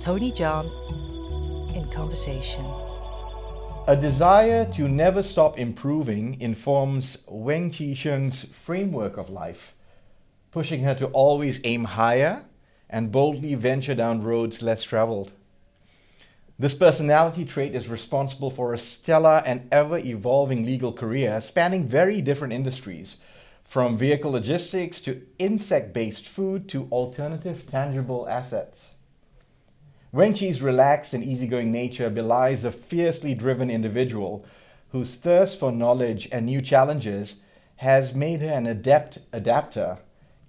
Tony John in conversation. A desire to never stop improving informs Weng Chie Cheung's framework of life, pushing her to always aim higher and boldly venture down roads less traveled. This personality trait is responsible for a stellar and ever-evolving legal career spanning very different industries, from vehicle logistics to insect-based food to alternative tangible assets. Weng Chie's relaxed and easygoing nature belies a fiercely driven individual whose thirst for knowledge and new challenges has made her an adept adapter,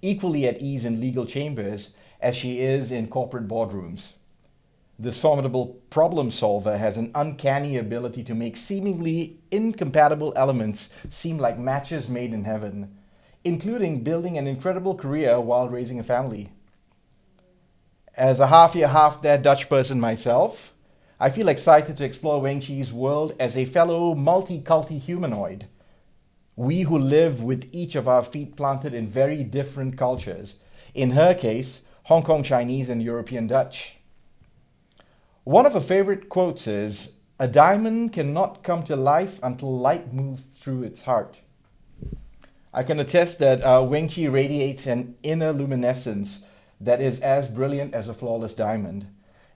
equally at ease in legal chambers as she is in corporate boardrooms. This formidable problem solver has an uncanny ability to make seemingly incompatible elements seem like matches made in heaven, including building an incredible career while raising a family. As a half-year, half-dead Dutch person myself, I feel excited to explore Weng Chie's world as a fellow multi-culti humanoid. We who live with each of our feet planted in very different cultures, in her case, Hong Kong Chinese and European Dutch. One of her favorite quotes is, "A diamond cannot come to life until light moves through its heart." I can attest that Weng Chie radiates an inner luminescence that is as brilliant as a flawless diamond.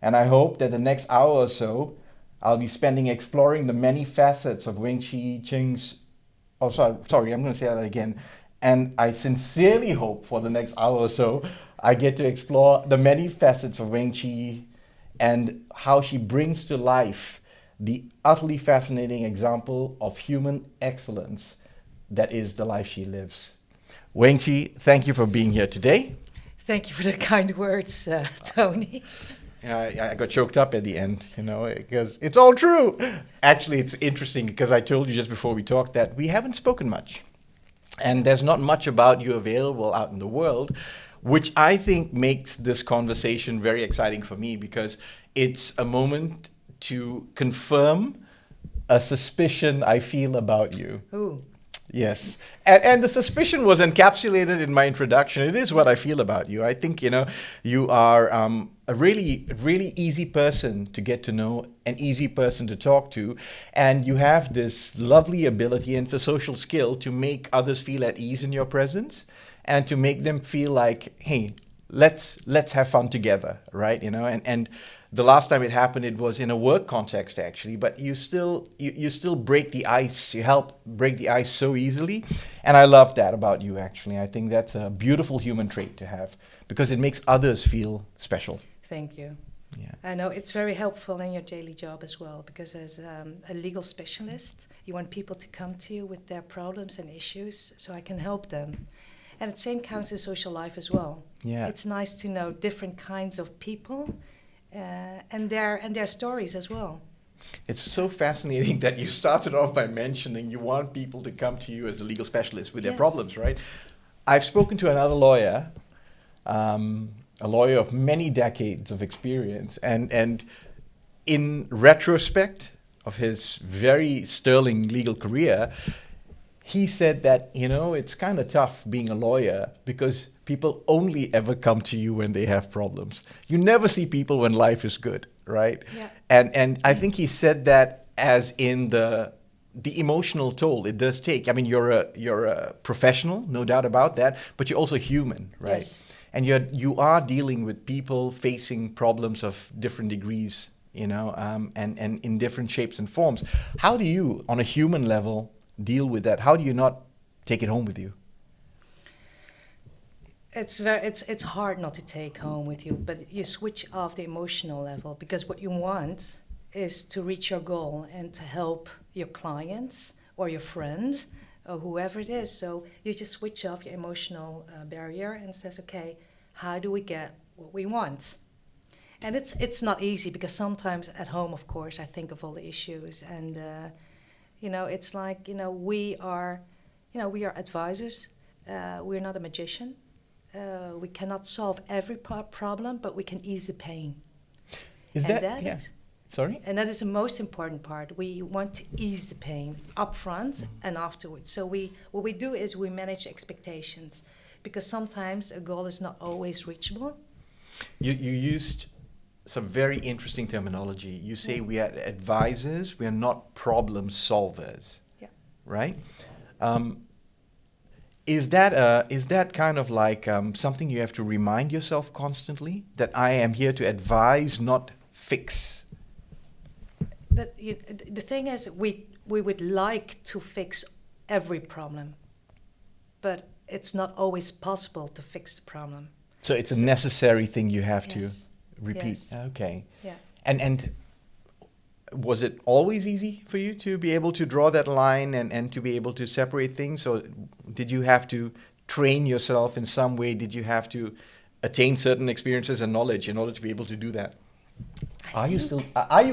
And I hope that the next hour or so, I'll be spending exploring the many facets of Weng Chie Cheung's... I'm going to say that again. And I sincerely hope for the next hour or so, I get to explore the many facets of Weng Chie and how she brings to life the utterly fascinating example of human excellence that is the life she lives. Weng Chie, thank you for being here today. Thank you for the kind words, Tony. I got choked up at the end, because it's all true. Actually, it's interesting because I told you just before we talked that we haven't spoken much. And there's not much about you available out in the world, which I think makes this conversation very exciting for me because it's a moment to confirm a suspicion I feel about you. Ooh. Yes. And the suspicion was encapsulated in my introduction. It is what I feel about you. I think, you are a really, really easy person to get to know, an easy person to talk to. And you have this lovely ability and it's a social skill to make others feel at ease in your presence and to make them feel like, hey, let's have fun together, right? And the last time it happened, it was in a work context, actually. But you still break the ice. You help break the ice so easily, and I love that about you. Actually, I think that's a beautiful human trait to have because it makes others feel special. Thank you. Yeah. I know it's very helpful in your daily job as well because as a legal specialist, you want people to come to you with their problems and issues, so I can help them. And the same counts in social life as well. Yeah. It's nice to know different kinds of people. And their stories as well. It's so fascinating that you started off by mentioning you want people to come to you as a legal specialist with their problems, right? I've spoken to another lawyer, a lawyer of many decades of experience, and in retrospect of his very sterling legal career, he said that, it's kind of tough being a lawyer because people only ever come to you when they have problems. You never see people when life is good, right? Yeah. And I think he said that as in the emotional toll it does take. I mean, you're a professional, no doubt about that, but you're also human, right? Yes. And you are dealing with people facing problems of different degrees, and in different shapes and forms. How do you, on a human level, deal with that? How do you not take it home with you? It's hard not to take home with you, but you switch off the emotional level because what you want is to reach your goal and to help your clients or your friend or whoever it is. So you just switch off your emotional barrier and says, okay, how do we get what we want? And it's not easy because sometimes at home, of course, I think of all the issues and it's like, we are advisors. We're not a magician. We cannot solve every problem, but we can ease the pain. Sorry? And that is the most important part. We want to ease the pain up front and afterwards. So what we do is we manage expectations because sometimes a goal is not always reachable. You used some very interesting terminology. You say we are advisors, we are not problem solvers, right? Is that kind of like something you have to remind yourself constantly, that I am here to advise, not fix? But the thing is, we would like to fix every problem, but it's not always possible to fix the problem. So it's a necessary thing you have to repeat. Yes. Okay. Yeah. And was it always easy for you to be able to draw that line and to be able to separate things? Or did you have to train yourself in some way? Did you have to attain certain experiences and knowledge in order to be able to do that? Are you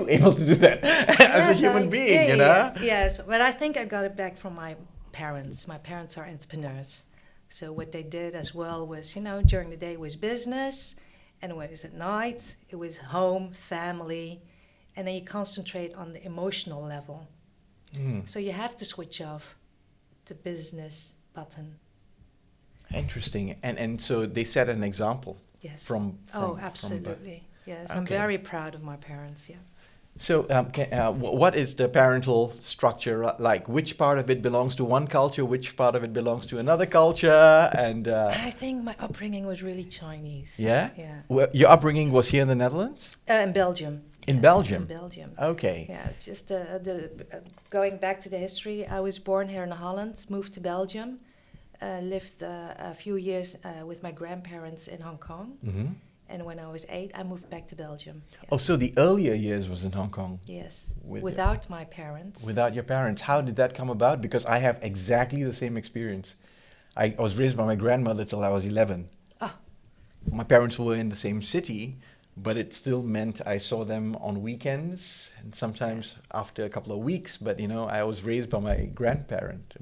able to do that as a human being, you know? Yes, but I think I got it back from my parents. My parents are entrepreneurs. So what they did as well was, during the day was business, and when it was at night, it was home, family, and then you concentrate on the emotional level. So you have to switch off the business button. Interesting. And so they set an example. Yes. From absolutely. Yes, okay. I'm very proud of my parents, So what is the parental structure like? Which part of it belongs to one culture? Which part of it belongs to another culture? And I think my upbringing was really Chinese. Yeah? Yeah. Well, your upbringing was here in the Netherlands? In Belgium. In Belgium? In Belgium. Okay. Yeah, just going back to the history, I was born here in Holland, moved to Belgium, lived a few years with my grandparents in Hong Kong. Mm-hmm. And when I was 8, I moved back to Belgium. Yeah. Oh, so the earlier years was in Hong Kong? Yes, without my parents. Without your parents. How did that come about? Because I have exactly the same experience. I was raised by my grandmother till I was 11. Ah. My parents were in the same city, but it still meant I saw them on weekends and sometimes after a couple of weeks. But, I was raised by a grandparent.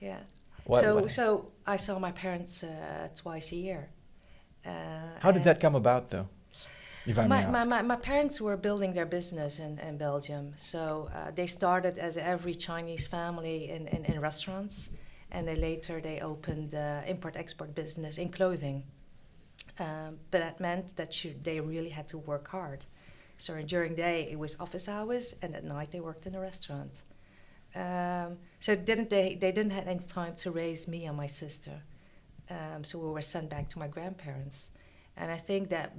Yeah. What? So I saw my parents twice a year. How did that come about, though? If I may ask. My parents were building their business in Belgium. So they started as every Chinese family in restaurants. And later they opened import-export business in clothing. But that meant that they really had to work hard. So during the day it was office hours, and at night they worked in a restaurant. So they didn't have any time to raise me and my sister. So we were sent back to my grandparents, and I think that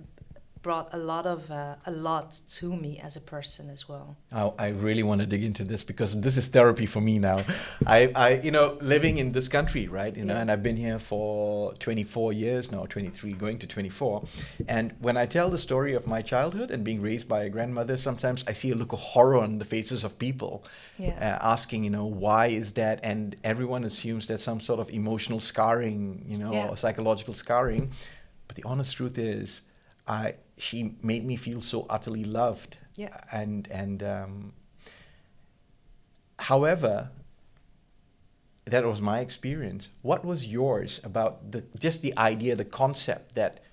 brought a lot to me as a person as well. I really want to dig into this because this is therapy for me now. I living in this country, right? And I've been here for 24 years now, 23, going to 24. And when I tell the story of my childhood and being raised by a grandmother, sometimes I see a look of horror on the faces of people, asking, why is that? And everyone assumes there's some sort of emotional scarring, or psychological scarring. But the honest truth is, she made me feel so utterly loved. Yeah. And however, that was my experience. What was yours about just the idea, the concept that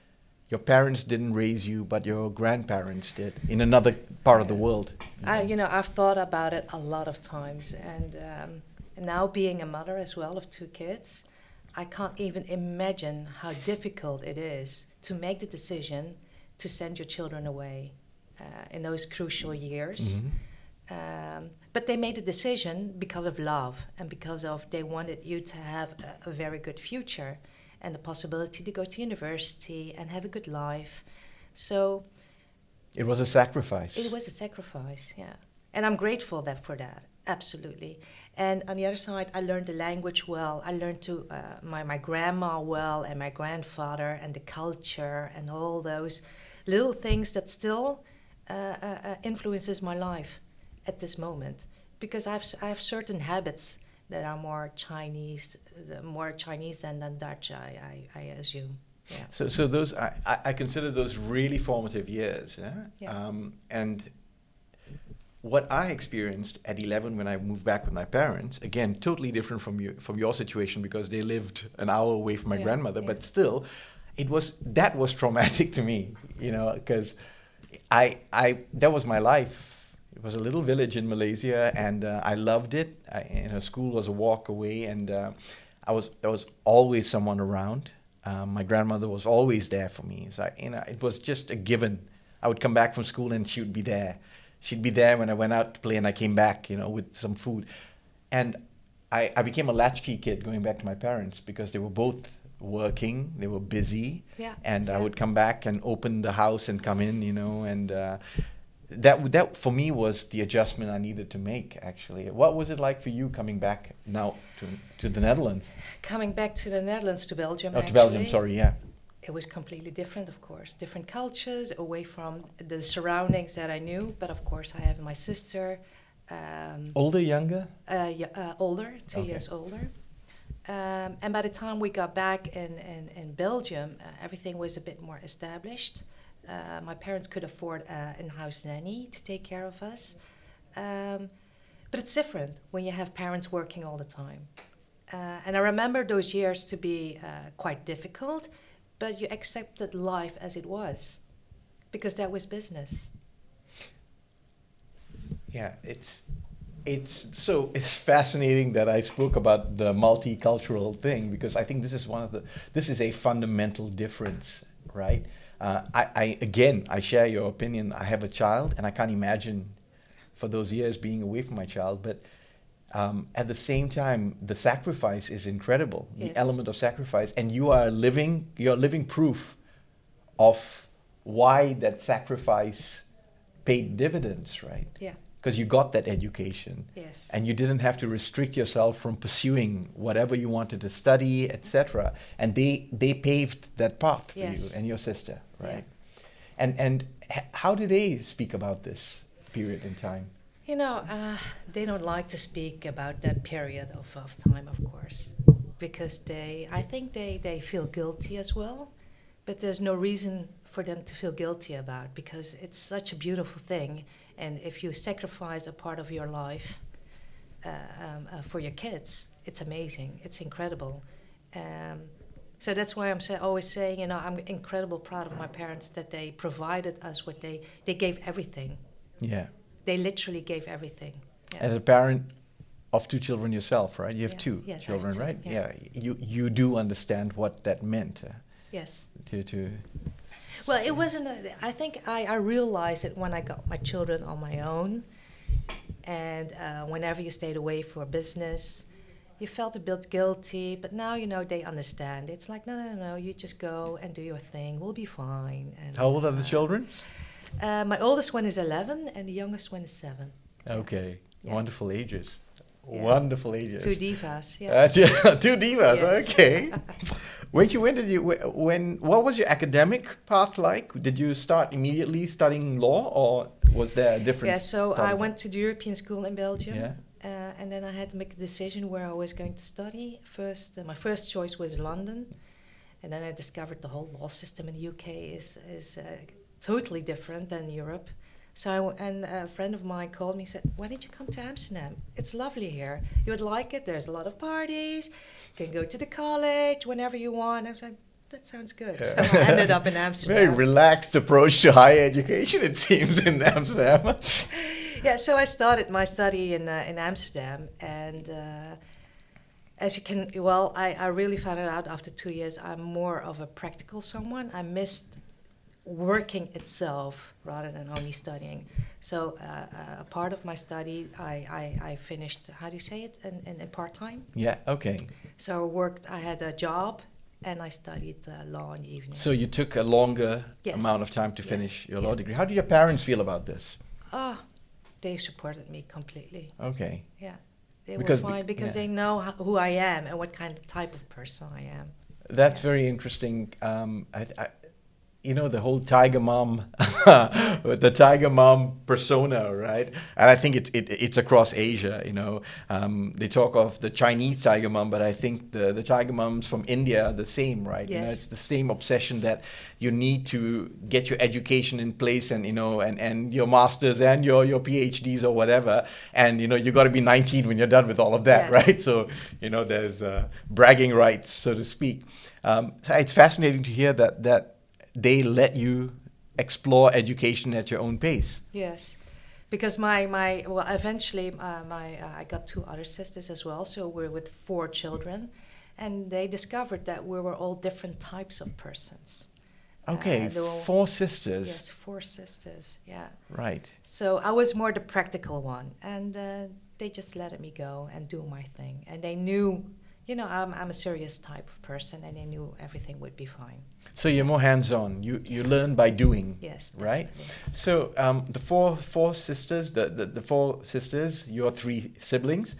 your parents didn't raise you, but your grandparents did in another part of the world? I've thought about it a lot of times, and now being a mother as well of 2 kids, I can't even imagine how difficult it is to make the decision to send your children away in those crucial years. Mm-hmm. But they made a decision because of love and because of they wanted you to have a very good future and the possibility to go to university and have a good life. So it was a sacrifice. It was a sacrifice, yeah. And I'm grateful for that, absolutely. And on the other side, I learned the language well. I learned to my grandma well, and my grandfather, and the culture, and all those little things that still influences my life at this moment. Because I have certain habits that are more Chinese than Dutch, I assume. Yeah. So those I consider those really formative years. Yeah. And what I experienced at 11 when I moved back with my parents, again, totally different from your situation because they lived an hour away from my grandmother, but still, that was traumatic to me, because that was my life. It was a little village in Malaysia, and I loved it. School was a walk away, and there was always someone around. My grandmother was always there for me. So it was just a given I would come back from school and she would be there. She'd be there when I went out to play and I came back, with some food. And I became a latchkey kid going back to my parents because they were both working, they were busy. Yeah. And I Yeah. would come back and open the house and come in, and that for me was the adjustment I needed to make, actually. What was it like for you coming back now to the Netherlands? Coming back to the Netherlands, to Belgium, Oh, actually. to Belgium, sorry, yeah. It was completely different, of course. Different cultures, away from the surroundings that I knew. But of course, I have my sister. Older, younger? Older, 2 Okay. years older. And by the time we got back in Belgium, everything was a bit more established. My parents could afford an in-house nanny to take care of us. But it's different when you have parents working all the time. And I remember those years to be quite difficult, but you accepted life as it was, because that was business. Yeah, it's fascinating that I spoke about the multicultural thing, because I think this is a fundamental difference, right? I share your opinion. I have a child, and I can't imagine for those years being away from my child, but at the same time, the sacrifice is incredible. Yes. The element of sacrifice, and you're living proof of why that sacrifice paid dividends, right? Yeah. Because you got that education. Yes. And you didn't have to restrict yourself from pursuing whatever you wanted to study, etc. And they paved that path for Yes. you and your sister, right? Yeah. And how do they speak about this period in time? They don't like to speak about that period of time, of course, because I think they feel guilty as well, but there's no reason for them to feel guilty about, because it's such a beautiful thing. And if you sacrifice a part of your life for your kids, it's amazing, it's incredible. So that's why I'm always saying, I'm incredibly proud of my parents that they provided us what they gave everything. Yeah. They literally gave everything. Yeah. As a parent of 2 children yourself, right? You have Yeah. 2 Yes, I have children, 2, right? yeah. You do understand what that meant. Yes. To Well, it wasn't. I think I realized it when I got my children on my own, and whenever you stayed away for business, you felt a bit guilty. But now they understand. It's like no. You just go and do your thing. We'll be fine. And, How old are the children? My oldest one is 11, and the youngest one is 7. Okay, Yeah. wonderful ages. Yeah. Wonderful ages. 2 divas. Yeah. 2 divas. Yes. Okay. What was your academic path like? Did you start immediately studying law, or was there a different? Yeah. So path? I went to the European school in Belgium. Yeah. And then I had to make a decision where I was going to study. First, my first choice was London, and then I discovered the whole law system in the UK is totally different than Europe. So a friend of mine called me and said, "Why don't you come to Amsterdam? It's lovely here. You would like it. There's a lot of parties. You can go to the college whenever you want." I was like, "That sounds good." Yeah. So I ended up in Amsterdam. Very relaxed approach to higher education, it seems, in Amsterdam. Yeah, so I started my study in Amsterdam, and as you can, I really found it out after 2 years. I'm more of a practical someone. I missed working itself rather than only studying. So a part of my study, I finished, how do you say it, in part-time. Yeah, okay. So I had a job, and I studied law in the evening. So you took a longer Yes. amount of time to Yeah. finish your law Yeah. degree. How did your parents feel about this? They supported me completely. Okay. Yeah, they Because were fine because yeah. they know who I am and what kind of type of person I am. That's Yeah. very interesting. The whole tiger mom, the tiger mom persona, right? And I think it's across Asia. They talk of the Chinese tiger mom, but I think the tiger moms from India are the same, right? Yes. It's the same obsession that you need to get your education in place, and and your masters and your PhDs or whatever, and you got to be 19 when you're done with all of that, Yes. right? So there's bragging rights, so to speak. So it's fascinating to hear that they let you explore education at your own pace. Yes, because eventually I got 2 other sisters as well, so we're with 4 children, and they discovered that we were all different types of persons. Okay, four sisters. Yes, four sisters. Yeah. Right. So I was more the practical one, and they just let me go and do my thing. And they knew, I'm a serious type of person, and they knew everything would be fine. So you're more hands-on. You learn by doing. Yes, right. definitely. So the four sisters, the four sisters, your three siblings.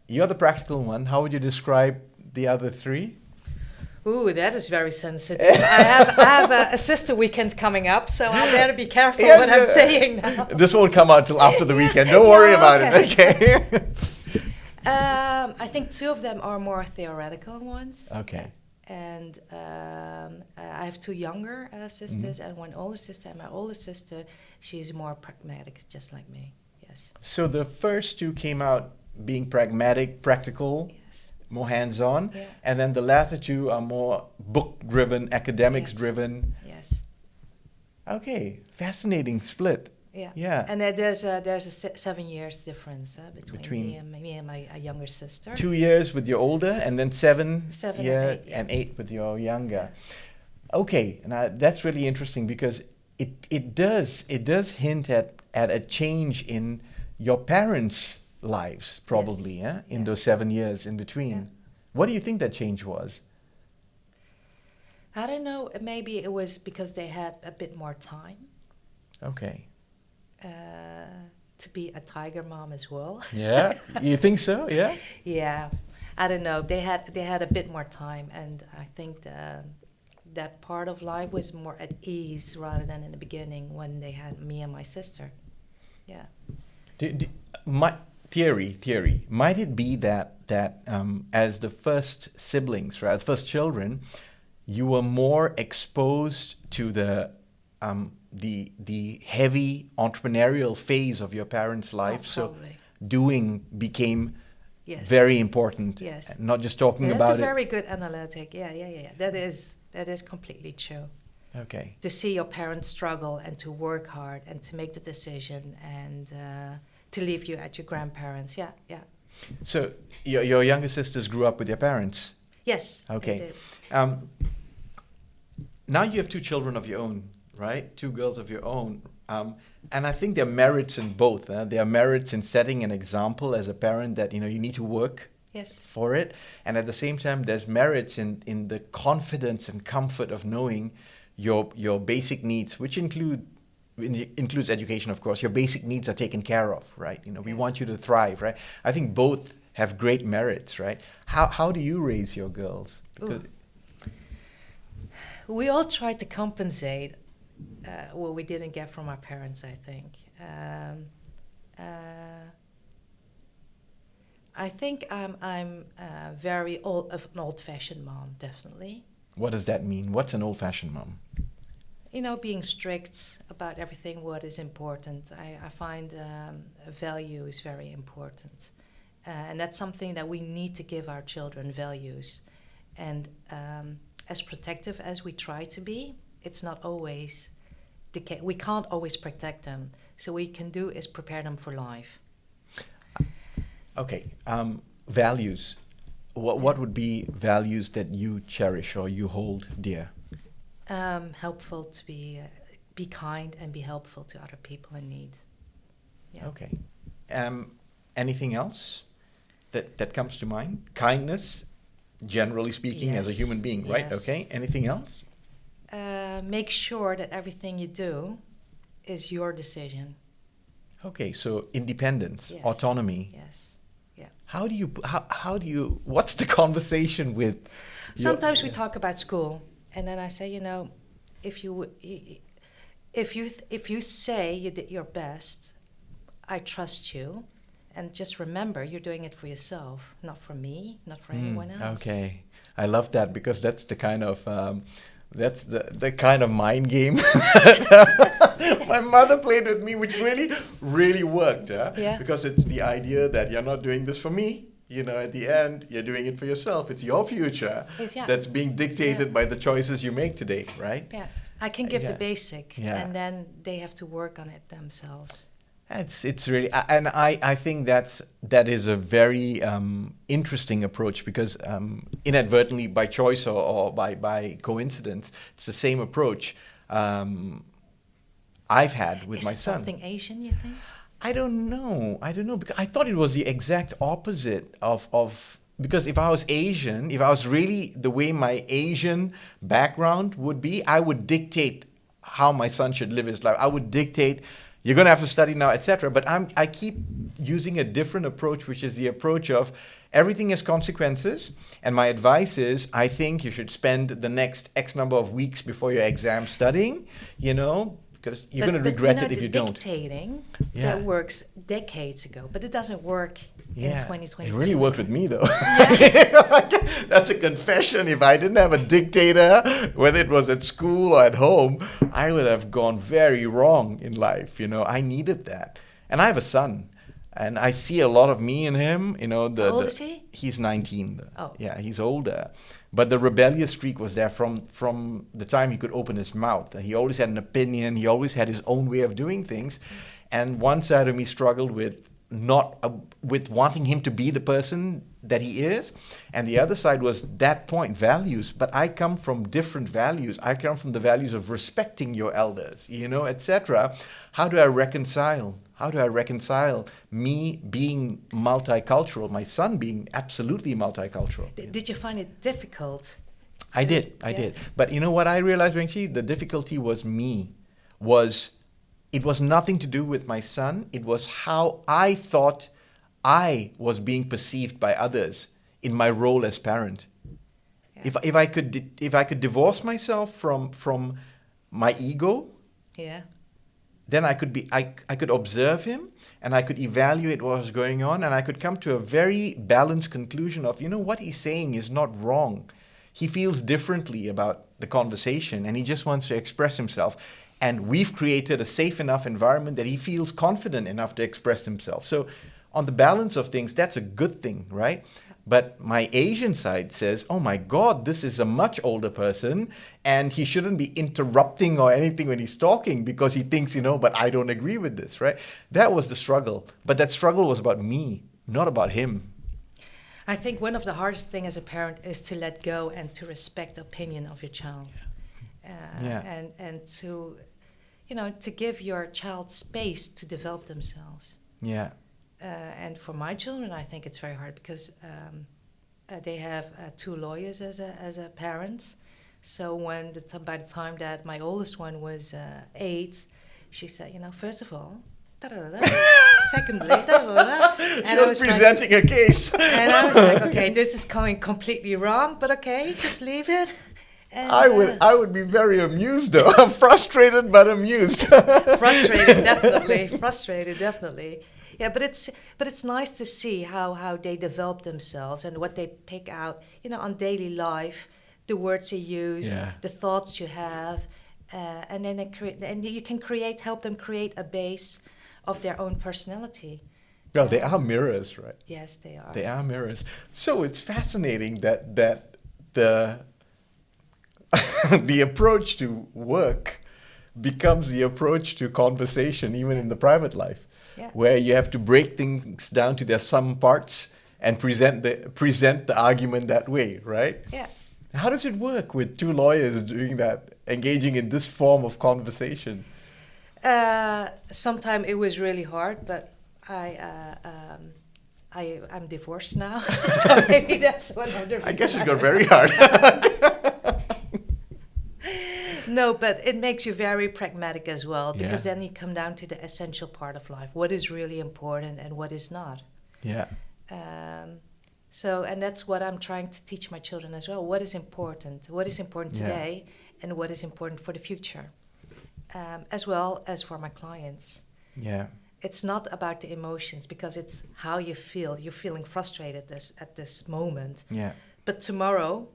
You're the practical one. How would you describe the other three? Ooh, that is very sensitive. I have a sister weekend coming up, so I better be careful what I'm saying now. This won't come out till after the weekend. Don't worry about it. Okay. I think two of them are more theoretical ones. Okay. And I have two younger sisters and one older sister. And my older sister, she's more pragmatic, just like me. Yes. So the first two came out being pragmatic, practical. Yes. More hands-on, Yeah. and then the latter two are more book-driven, academics-driven. Yes. Okay, fascinating split. Yeah. Yeah. And there's a 7 years difference between me and my younger sister. 2 years with your older, and then 7 7 years and 8, yeah. and 8 with your younger. Okay, now that's really interesting because it does hint at a change in your parents' lives, probably, Yes. in those 7 years in between. Yeah. What do you think that change was? I don't know. Maybe it was because they had a bit more time Okay. to be a tiger mom as well. Yeah, you think so? Yeah. Yeah, I don't know. They had a bit more time, and I think that part of life was more at ease rather than in the beginning when they had me and my sister. Yeah. My theory. Might it be that as the first siblings, right, first children, you were more exposed to the heavy entrepreneurial phase of your parents' life, so Probably. doing became Yes. very important. Yes. Not just talking That's about a it. very good analytic. Yeah. That is completely true. Okay. To see your parents struggle and to work hard and to make the decision and to leave you at your grandparents. Yeah. So your younger sisters grew up with your parents. Yes. Okay. They did. Now you have two children of your own, right? Two girls of your own. And I think there are merits in both. There are merits in setting an example as a parent that, you need to work Yes. for it. And at the same time, there's merits in the confidence and comfort of knowing your basic needs, which includes education, of course. Your basic needs are taken care of, right? We want you to thrive, right? I think both have great merits, right? How do you raise your girls? Because we all tried to compensate what we didn't get from our parents, I think. I think I'm very an old-fashioned mom, definitely. what does that mean? What's an old-fashioned mom? Being strict about everything what is important. I find value is very important. And that's something that we need to give our children, values. And as protective as we try to be, it's not always the case. We can't always protect them. So what we can do is prepare them for life. Okay, values. What would be values that you cherish or you hold dear? Helpful to be kind and be helpful to other people in need. Yeah. Okay. Anything else that comes to mind? Kindness, generally speaking, as a Yes, human being, right? yes. Okay. Anything else? Make sure that everything you do is your decision. Okay, so independence, Yes. autonomy. Yes. Yeah. How do you? What's the conversation with? Sometimes we talk about school, and then I say, if you say you did your best, I trust you, and just remember you're doing it for yourself, not for me, not for anyone else. Okay, I love that because that's the kind of that's the kind of mind game my mother played with me, which really worked. Yeah. Because it's the idea that you're not doing this for me. At the end, you're doing it for yourself. It's your future that's being dictated by the choices you make today, right? Yeah, I can give the basic, Yeah. and then they have to work on it themselves. It's really, and I think that is a very interesting approach, because inadvertently, by choice or by coincidence, it's the same approach I've had with Is my it son. something Asian, you think? I don't know, because I thought it was the exact opposite of because if I was Asian, if I was really the way my Asian background would be, I would dictate how my son should live his life. I would dictate, you're going to have to study now, etc. But I keep using a different approach, which is the approach of everything has consequences. And my advice is, I think you should spend the next X number of weeks before your exam studying, because you're going to regret it if you don't. Dictating, Yeah. that works decades ago, but it doesn't work in 2022. It really worked with me, though. Yeah. That's a confession. If I didn't have a dictator, whether it was at school or at home, I would have gone very wrong in life. I needed that. And I have a son. And I see a lot of me in him. How old is he? He's 19. Oh. Yeah, he's older. But the rebellious streak was there from the time he could open his mouth. He always had an opinion. He always had his own way of doing things. And one side of me struggled with with wanting him to be the person that he is, and the other side was that point, values. But I come from different values. I come from the values of respecting your elders, etc. How do I reconcile me being multicultural, my son being absolutely multicultural? Did you find it difficult? I did. But you know what I realized, Weng Chie? The difficulty was it was nothing to do with my son. It was how I thought I was being perceived by others in my role as parent. Yeah. If I could divorce myself from my ego, Yeah. then I could observe him, and I could evaluate what was going on, and I could come to a very balanced conclusion of, what he's saying is not wrong. He feels differently about the conversation, and he just wants to express himself. And we've created a safe enough environment that he feels confident enough to express himself. So on the balance of things, that's a good thing, right? But my Asian side says, oh my God, this is a much older person, and he shouldn't be interrupting or anything when he's talking, because he thinks, but I don't agree with this, right? That was the struggle. But that struggle was about me, not about him. I think one of the hardest things as a parent is to let go and to respect the opinion of your child. And to, to give your child space to develop themselves. Yeah. And for my children, I think it's very hard because they have 2 lawyers as a parents. So by the time that my oldest one was 8, she said, first of all, secondly, She was presenting a case. And I was like, okay, this is coming completely wrong, but okay, just leave it. And, I would be very amused, though. I'm frustrated but amused. Frustrated, definitely. Yeah, but it's nice to see how they develop themselves and what they pick out, on daily life, the words you use, the thoughts you have, and then you can help them create a base of their own personality. Well, they are mirrors, right? Yes, they are. They are mirrors. So it's fascinating that the the approach to work becomes the approach to conversation, even in the private life, where you have to break things down to their sum parts and present the argument that way, right? Yeah. How does it work with 2 lawyers doing that, engaging in this form of conversation? Sometimes it was really hard, but I'm divorced now, so maybe that's one of the reasons. I guess it got very hard. No, but it makes you very pragmatic as well, because then you come down to the essential part of life. What is really important and what is not. Yeah. And that's what I'm trying to teach my children as well. What is important? What is important today and what is important for the future? As well as for my clients. Yeah. It's not about the emotions, because it's how you feel. You're feeling frustrated at this moment. Yeah. But tomorrow,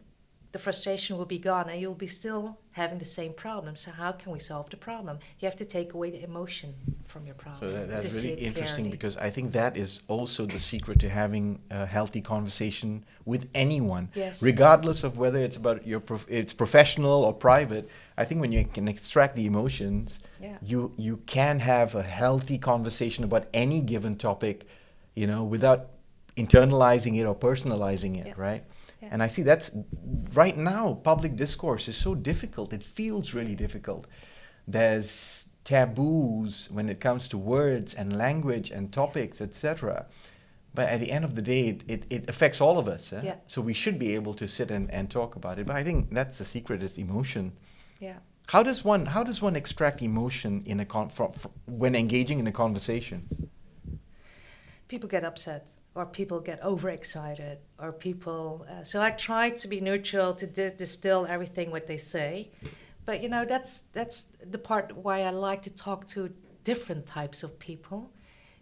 the frustration will be gone and you'll be still having the same problem. So how can we solve the problem? You have to take away the emotion from your problem. So that's to see really it interesting, clearly. because I think that is also the secret to having a healthy conversation with anyone, Yes. regardless of whether it's about it's professional or private. I think when you can extract the emotions, Yeah. you can have a healthy conversation about any given topic, without internalizing it or personalizing it, Yeah. right? Yeah. And I see that's right now, public discourse is so difficult. It feels really difficult. There's taboos when it comes to words and language and topics, etc. But at the end of the day, it affects all of us. Yeah. So we should be able to sit and talk about it. But I think that's the secret, is emotion. Yeah. How does one extract emotion in when engaging in a conversation? People get upset, or people get overexcited, or people. So I try to be neutral, to distill everything what they say, but that's the part why I like to talk to different types of people,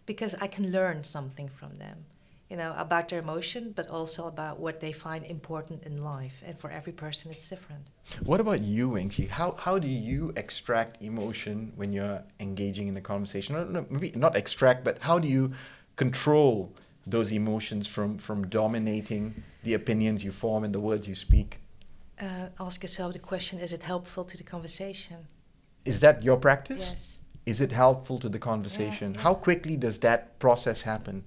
because I can learn something from them, about their emotion, but also about what they find important in life. And for every person, it's different. What about you, Weng Chie? How do you extract emotion when you're engaging in a conversation? No, maybe not extract, but how do you control those emotions from dominating the opinions you form and the words you speak? Ask yourself the question, is it helpful to the conversation? Is that your practice? Yes. Is it helpful to the conversation? Yeah. How quickly does that process happen?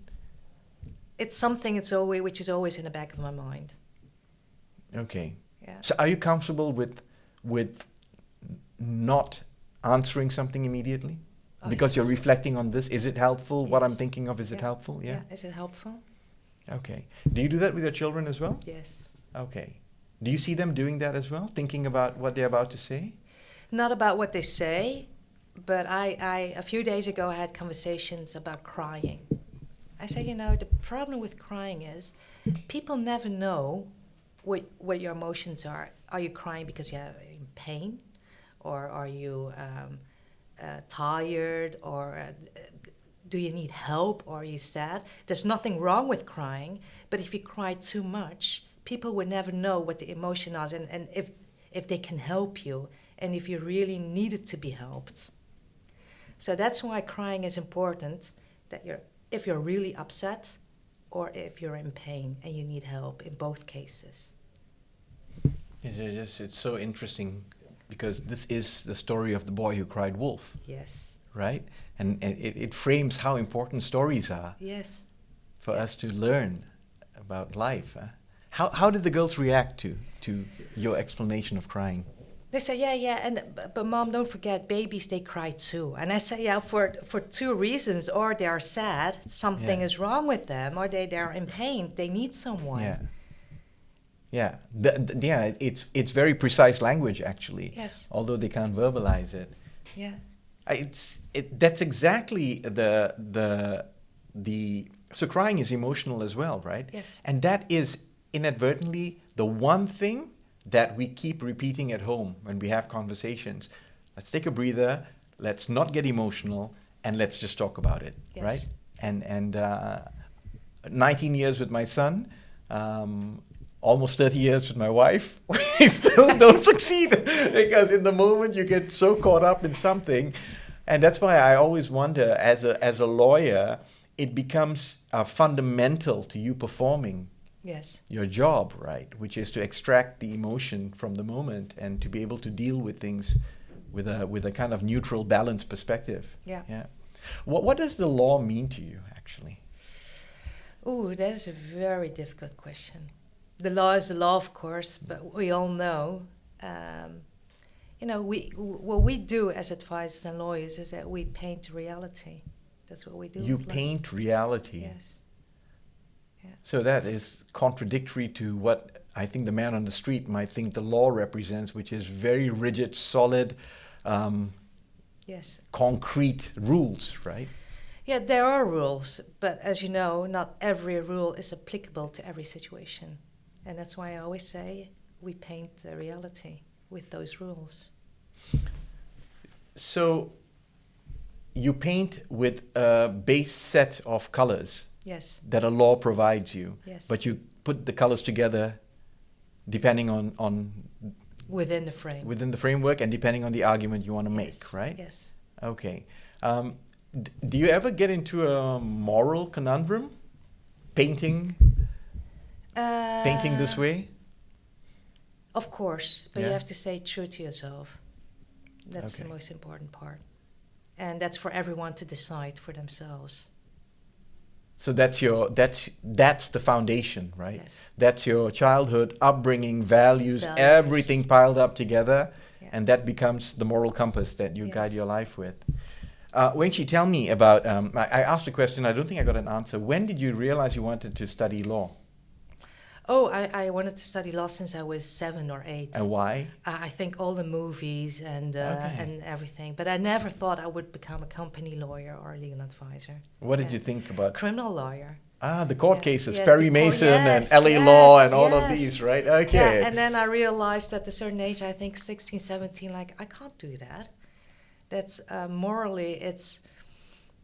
It's something which is always in the back of my mind. Okay. Yeah. So are you comfortable with not answering something immediately? Oh, Because you're yes. reflecting on this. Is it helpful? What I'm Yes. thinking of, is it Yeah. helpful? Yeah. Is it helpful? Okay. Do you do that with your children as well? Yes. Okay. Do you see them doing that as well? Thinking about what they're about to say? Not about what they say, but I a few days ago I had conversations about crying. I said, the problem with crying is people never know what your emotions are. Are you crying because you're in pain? Or are you tired? Or do you need help? Or are you sad? There's nothing wrong with crying, but if you cry too much, people will never know what the emotion is and if they can help you and if you really needed to be helped. So that's why crying is important, that if you're really upset or if you're in pain and you need help, in both cases. It's so interesting, because this is the story of the boy who cried wolf, Yes. right? And it frames how important stories are Yes. for us to learn about life. How did the girls react to your explanation of crying? They say, but Mom, don't forget, babies, they cry too. And I say, for two reasons. Or they are sad, something is wrong with them, or they're in pain, they need someone. Yeah. It's very precise language, actually. Yes. Although they can't verbalize it. Yeah. That's exactly so crying is emotional as well, right? Yes. And that is inadvertently the one thing that we keep repeating at home when we have conversations. Let's take a breather, let's not get emotional, and let's just talk about it, Yes. right? And 19 years with my son, almost 30 years with my wife, we still don't succeed, because in the moment you get so caught up in something. And that's why I always wonder, as a lawyer, it becomes fundamental to you performing your job, right? Which is to extract the emotion from the moment and to be able to deal with things with a kind of neutral, balanced perspective. Yeah. What does the law mean to you, actually? Oh, that is a very difficult question. The law is the law, of course, but we all know, what we do as advisors and lawyers is that we paint reality. That's what we do. You paint reality. Yes. Yeah. So that is contradictory to what I think the man on the street might think the law represents, which is very rigid, solid, concrete rules, right? Yeah, there are rules, but as you know, not every rule is applicable to every situation. And that's why I always say we paint the reality with those rules. So you paint with a base set of colors Yes. that a law provides you, Yes. but you put the colors together depending on Within the frame. within the framework and depending on the argument you want to Yes, make, right? Yes. Okay. Do you ever get into a moral conundrum? Painting this way? Of course, but you Yeah. have to stay true to yourself. That's the Okay. most important part. And that's for everyone to decide for themselves. So that's the foundation, right? Yes. That's your childhood upbringing, values, Values. everything piled up together, Yeah. and that becomes the moral compass that you guide Yes. your life with. Weng Chie, tell me about. I asked a question. I don't think I got an answer. When did you realize you wanted to study law, Oh, I wanted to study law since I was 7 or 8. and why? I think all the movies and Okay. and everything. But I never thought I would become a company lawyer or a legal advisor. What did Yeah. you think about? Criminal lawyer. The court Yeah. cases, Yes, Perry the court- Mason yes, and LA yes, Law and all of yes. these, right? Okay. Yeah, and then I realized at a certain age, I think 16, 17, like, I can't do that. That's morally,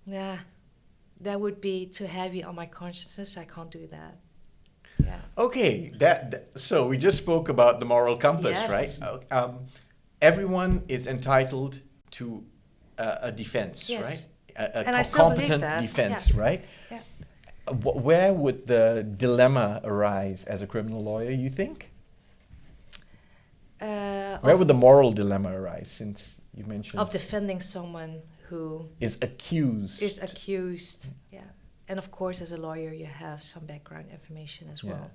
that would be too heavy on my consciousness. I can't do that. Yeah. Okay, so we just spoke about the moral compass, Yes. right? Everyone is entitled to a defense, Yes. right? And I still believe Competent that, defense, yeah. right? Yeah. Where would the dilemma arise as a criminal lawyer, you think? Where would the moral dilemma arise, since you mentioned of defending someone who is accused? is accused? Yeah. And of course, as a lawyer, you have some background information as Yeah. well.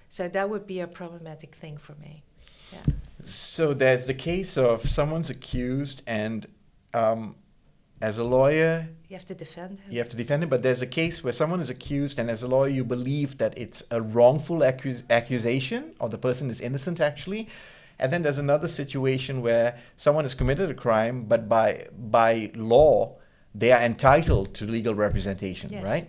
So that would be a problematic thing for me. Yeah. So there's the case of someone's accused, and as a lawyer, You have to defend him. you have to defend it. But there's a case where someone is accused, and as a lawyer, you believe that it's a wrongful accusation, or the person is innocent actually. And then there's another situation where someone has committed a crime, but by law, they are entitled to legal representation, Yes. right?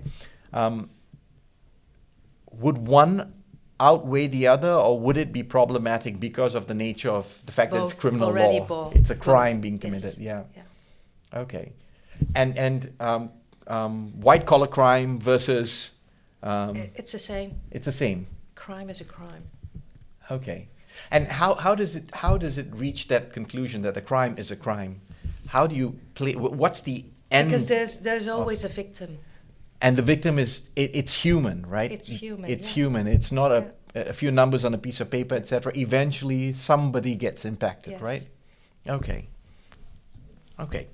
Would one outweigh the other, or would it be problematic because of the nature of the fact that it's Both, criminal already law? both. It's a crime Both, being yes. committed. Yeah. Yeah. Okay. And white collar crime versus It's the same. it's the same. Crime is a crime. Okay. And how does it reach that conclusion that a crime is a crime? How do you play? What's the end? Because there's always a victim. And the victim is it's human, right? It's human, It's yeah. human. It's not a few numbers on a piece of paper, etc. Eventually, somebody gets impacted, Yes. right? Okay. Okay.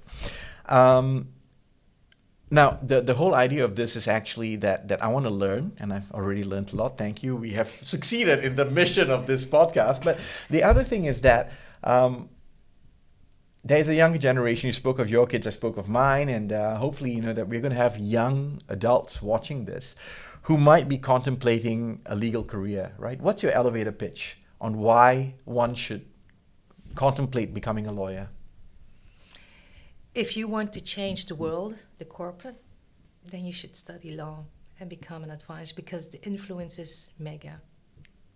Now, the whole idea of this is actually that I want to learn, and I've already learned a lot. Thank you. We have succeeded in the mission of this podcast. But the other thing is that there's a younger generation. You spoke of your kids, I spoke of mine, and hopefully, that we're going to have young adults watching this who might be contemplating a legal career, right? What's your elevator pitch on why one should contemplate becoming a lawyer? If you want to change the world, the corporate, then you should study law and become an advisor, because the influence is mega.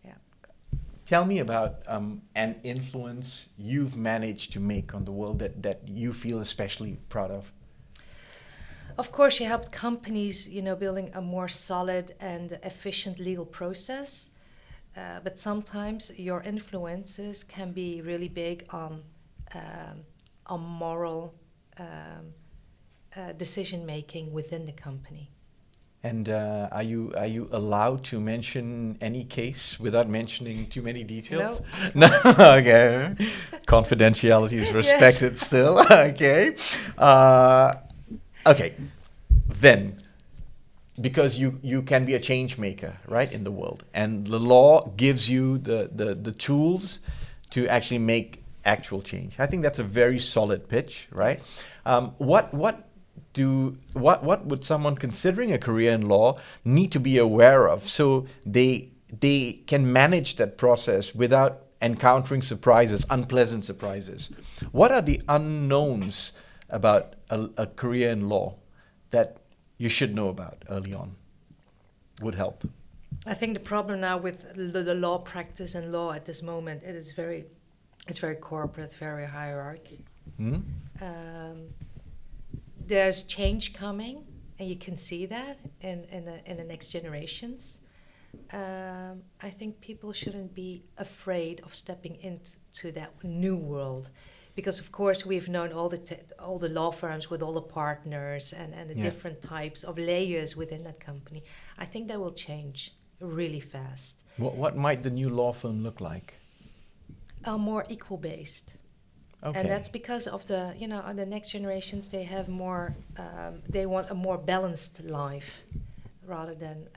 Yeah. Tell me about an influence you've managed to make on the world that you feel especially proud of. Of course, you helped companies, building a more solid and efficient legal process. But sometimes your influences can be really big on moral decision making within the company. And are you allowed to mention any case without mentioning too many details? No. Okay. Confidentiality is respected still. Okay. Okay. Then, because you can be a change maker, right, in the world, and the law gives you the tools to actually make actual change. I think that's a very solid pitch, right? Yes. What would someone considering a career in law need to be aware of so they can manage that process without encountering surprises, unpleasant surprises? What are the unknowns about a career in law that you should know about early on? Would help. I think the problem now with the law practice and law at this moment, it's very corporate, very hierarchy. Hmm? There's change coming, and you can see that in the next generations. I think people shouldn't be afraid of stepping into that new world, because of course we've known all the law firms with all the partners and the Yeah. different types of layers within that company. I think that will change really fast. What might the new law firm look like? More equal based. Okay. And that's because of the next generations, they have more, they want a more balanced life rather than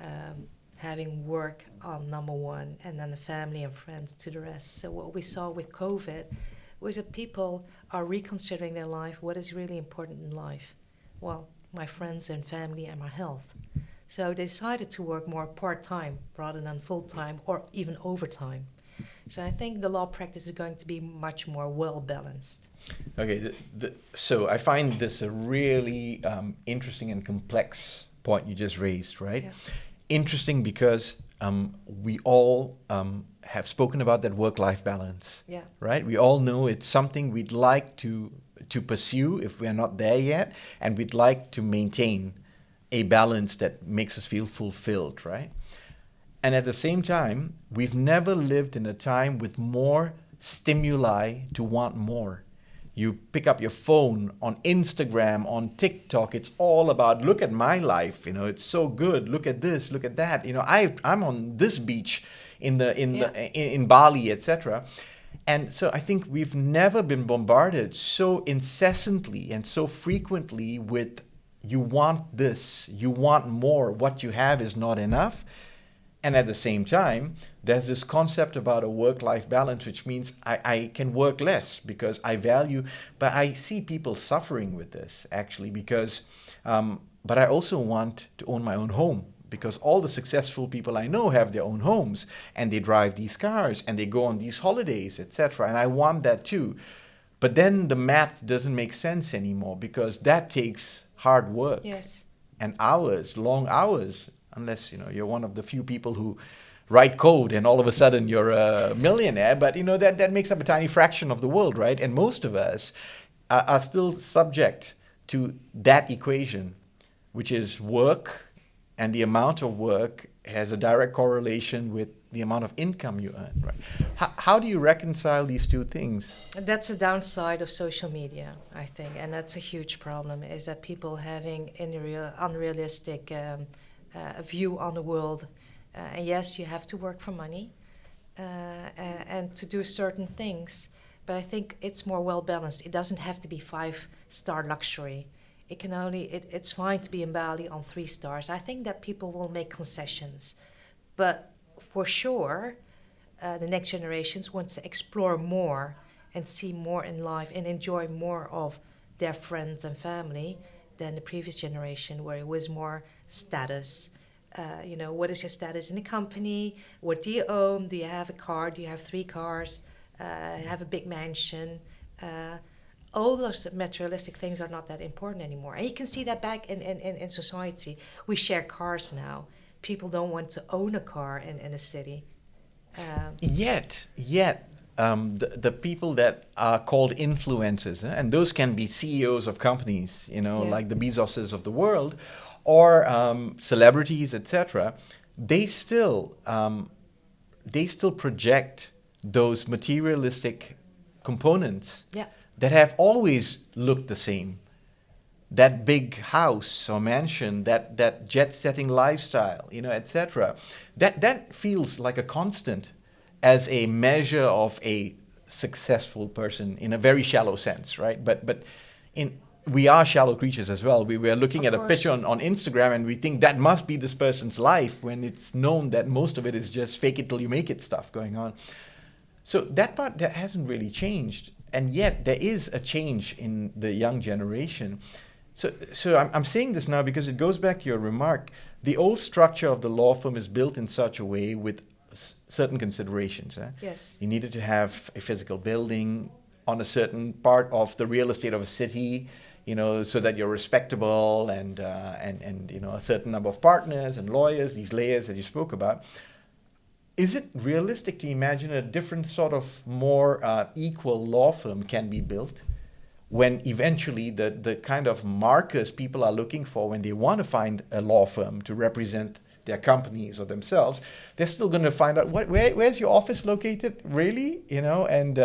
having work on number one and then the family and friends to the rest. So what we saw with COVID was that people are reconsidering their life. What is really important in life? Well, my friends and family and my health. So they decided to work more part-time rather than full-time or even overtime. So I think the law practice is going to be much more well-balanced. Okay, so I find this a really interesting and complex point you just raised, right? Yeah. Interesting because we all have spoken about that work-life balance, Yeah. right? We all know it's something we'd like to pursue if we're not there yet, and we'd like to maintain a balance that makes us feel fulfilled, right? And at the same time, we've never lived in a time with more stimuli to want more. You pick up your phone on Instagram, on TikTok, it's all about, look at my life, it's so good, look at this, look at that. I'm on this beach in Bali, etc. And so I think we've never been bombarded so incessantly and so frequently with, you want this, you want more, what you have is not enough. And at the same time, there's this concept about a work-life balance, which means I can work less because I value, but I see people suffering with this actually because, but I also want to own my own home, because all the successful people I know have their own homes and they drive these cars and they go on these holidays, etc. And I want that too. But then the math doesn't make sense anymore because that takes hard work. Yes. And hours, long hours. Unless, you're one of the few people who write code and all of a sudden you're a millionaire. But, that makes up a tiny fraction of the world, right? And most of us are still subject to that equation, which is work, and the amount of work has a direct correlation with the amount of income you earn, right? How do you reconcile these two things? That's a downside of social media, I think. And that's a huge problem, is that people having unrealistic a view on the world. And yes, you have to work for money and to do certain things, but I think it's more well balanced. It doesn't have to be 5-star luxury. It's fine to be in Bali on 3 stars. I think that people will make concessions, but for sure, the next generations want to explore more and see more in life and enjoy more of their friends and family than the previous generation, where it was more status. What is your status in the company? What do you own? Do you have a car? Do you have 3 cars? Have a big mansion? All those materialistic things are not that important anymore. And you can see that back in society. We share cars now. People don't want to own a car in a city. Yet, the people that are called influencers, and those can be CEOs of companies, like the Bezoses of the world, or celebrities, etc. They still project those materialistic components that have always looked the same. That big house or mansion, that jet-setting lifestyle, etc. That feels like a constant as a measure of a successful person in a very shallow sense, right? But we are shallow creatures as well. We were looking at a picture on Instagram and we think that must be this person's life, when it's known that most of it is just fake it till you make it stuff going on. So that part that hasn't really changed, and yet there is a change in the young generation. So I'm saying this now because it goes back to your remark. The old structure of the law firm is built in such a way with certain considerations. Yes. You needed to have a physical building on a certain part of the real estate of a city, so that you're respectable, and a certain number of partners and lawyers, these layers that you spoke about. Is it realistic to imagine a different sort of more equal law firm can be built, when eventually the kind of markers people are looking for when they want to find a law firm to represent their companies or themselves, they're still going to find out where's your office located, really, and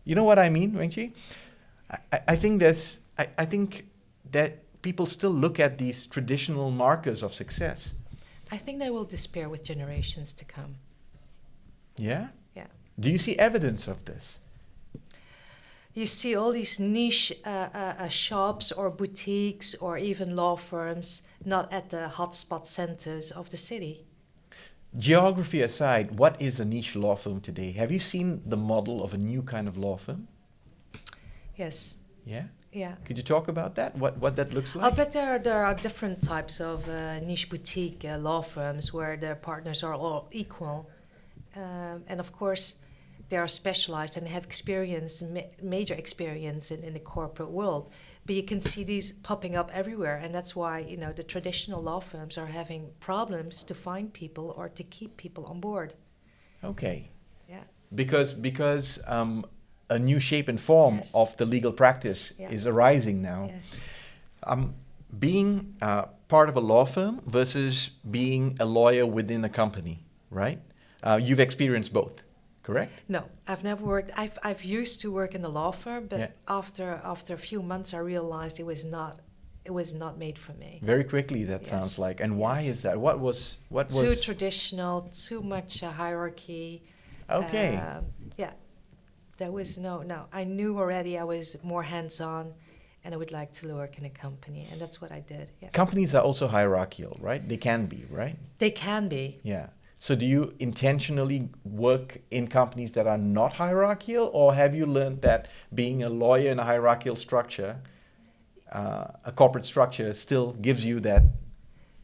you know what I mean, Weng Chie? I think I think that people still look at these traditional markers of success. I think they will despair with generations to come. Yeah? Yeah. Do you see evidence of this? You see all these niche shops or boutiques or even law firms not at the hotspot centers of the city. Geography aside, what is a niche law firm today? Have you seen the model of a new kind of law firm? Yes. Yeah? Yeah. Could you talk about that? What that looks like? I bet there are different types of niche boutique law firms where their partners are all equal. And of course, they are specialized and have experience, major experience in the corporate world. But you can see these popping up everywhere. And that's why, the traditional law firms are having problems to find people or to keep people on board. Okay. Yeah. Because a new shape and form Yes. of the legal practice is arising now. Yes. Being part of a law firm versus being a lawyer within a company, right? You've experienced both, correct? No, I've never worked. I've used to work in a law firm, but Yeah. after a few months, I realized it was not made for me. Very quickly, that Yes. sounds like. And why Yes. is that? What was Too traditional, too much hierarchy. Okay. Yeah, there was no. I knew already I was more hands-on, and I would like to work in a company, and that's what I did. Yeah. Companies are also hierarchical, right? They can be, right? They can be. Yeah. So do you intentionally work in companies that are not hierarchical, or have you learned that being a lawyer in a hierarchical structure, a corporate structure, still gives you that?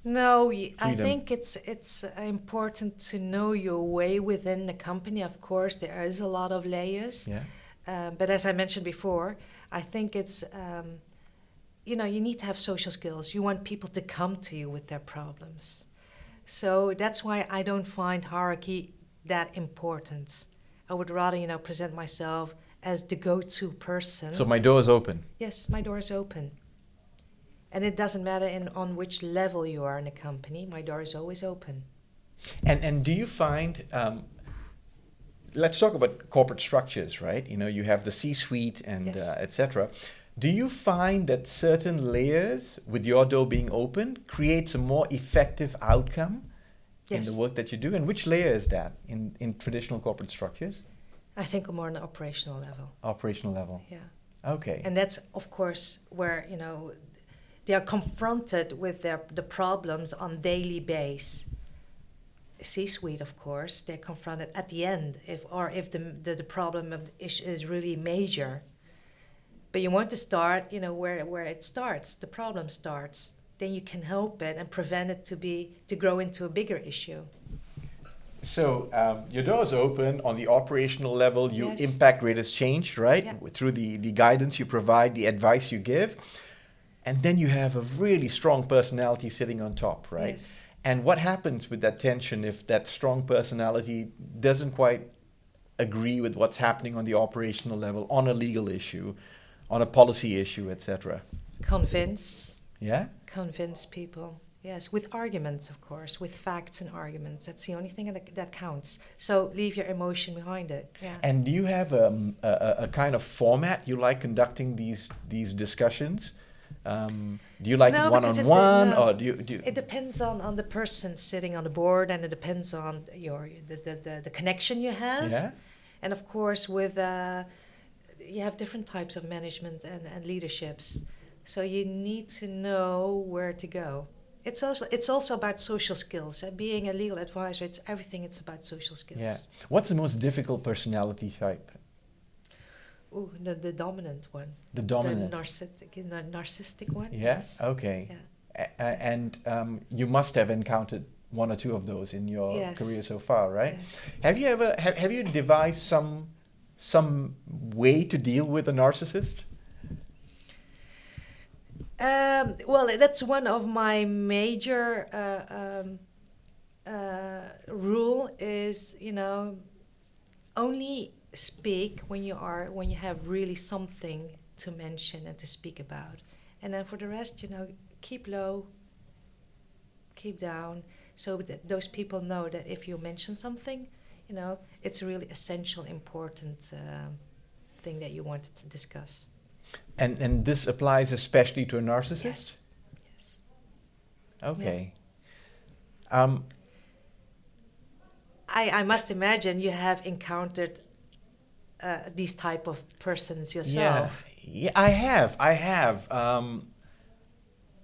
No, I Freedom. think it's important to know your way within the company. Of course, there is a lot of layers. Yeah. But as I mentioned before, I think it's, you need to have social skills. You want people to come to you with their problems. So that's why I don't find hierarchy that important. I would rather, present myself as the go-to person. So my door is open. Yes, my door is open. And it doesn't matter on which level you are in a company. My door is always open. And do you find, let's talk about corporate structures, right? You have the C-suite and Yes. etc. Do you find that certain layers, with your door being open, creates a more effective outcome in Yes. the work that you do? And which layer is that in traditional corporate structures? I think more on the operational level. Operational level. Yeah. Okay. And that's, of course, where, they are confronted with the problems on daily base. C-suite, of course, they're confronted at the end if the problem is really major. But you want to start, where it starts, the problem starts. Then you can help it and prevent it to grow into a bigger issue. So your door is open on the operational level. You Yes. impact greatest change, right? Yeah. Through the guidance you provide, the advice you give. And then you have a really strong personality sitting on top, right? Yes. And what happens with that tension if that strong personality doesn't quite agree with what's happening on the operational level, on a legal issue, on a policy issue, etc.? Convince people. Yes, with arguments, of course, with facts and arguments. That's the only thing that counts. So leave your emotion behind it. Yeah. And do you have a kind of format you like conducting these discussions? Do you like it one-on-one, or do you? It depends on the person sitting on the board, and it depends on the connection you have. Yeah. And of course, you have different types of management and leaderships. So you need to know where to go. It's also about social skills. Being a legal advisor, it's everything. It's about social skills. Yeah. What's the most difficult personality type? Ooh, the dominant one. The dominant. The narcissistic one. Yeah. Yes. Okay. Yeah. And you must have encountered one or two of those in your Yes. career so far, right? Yes. Have you ever have you devised some way to deal with a narcissist? Well, that's one of my major rule is, only speak when you have really something to mention and to speak about. And then for the rest, keep low, keep down, so that those people know that if you mention something, it's a really essential, important thing that you wanted to discuss. And this applies especially to a narcissist? Yes. Okay. Yeah. I must imagine you have encountered these type of persons yourself. Yeah, I have.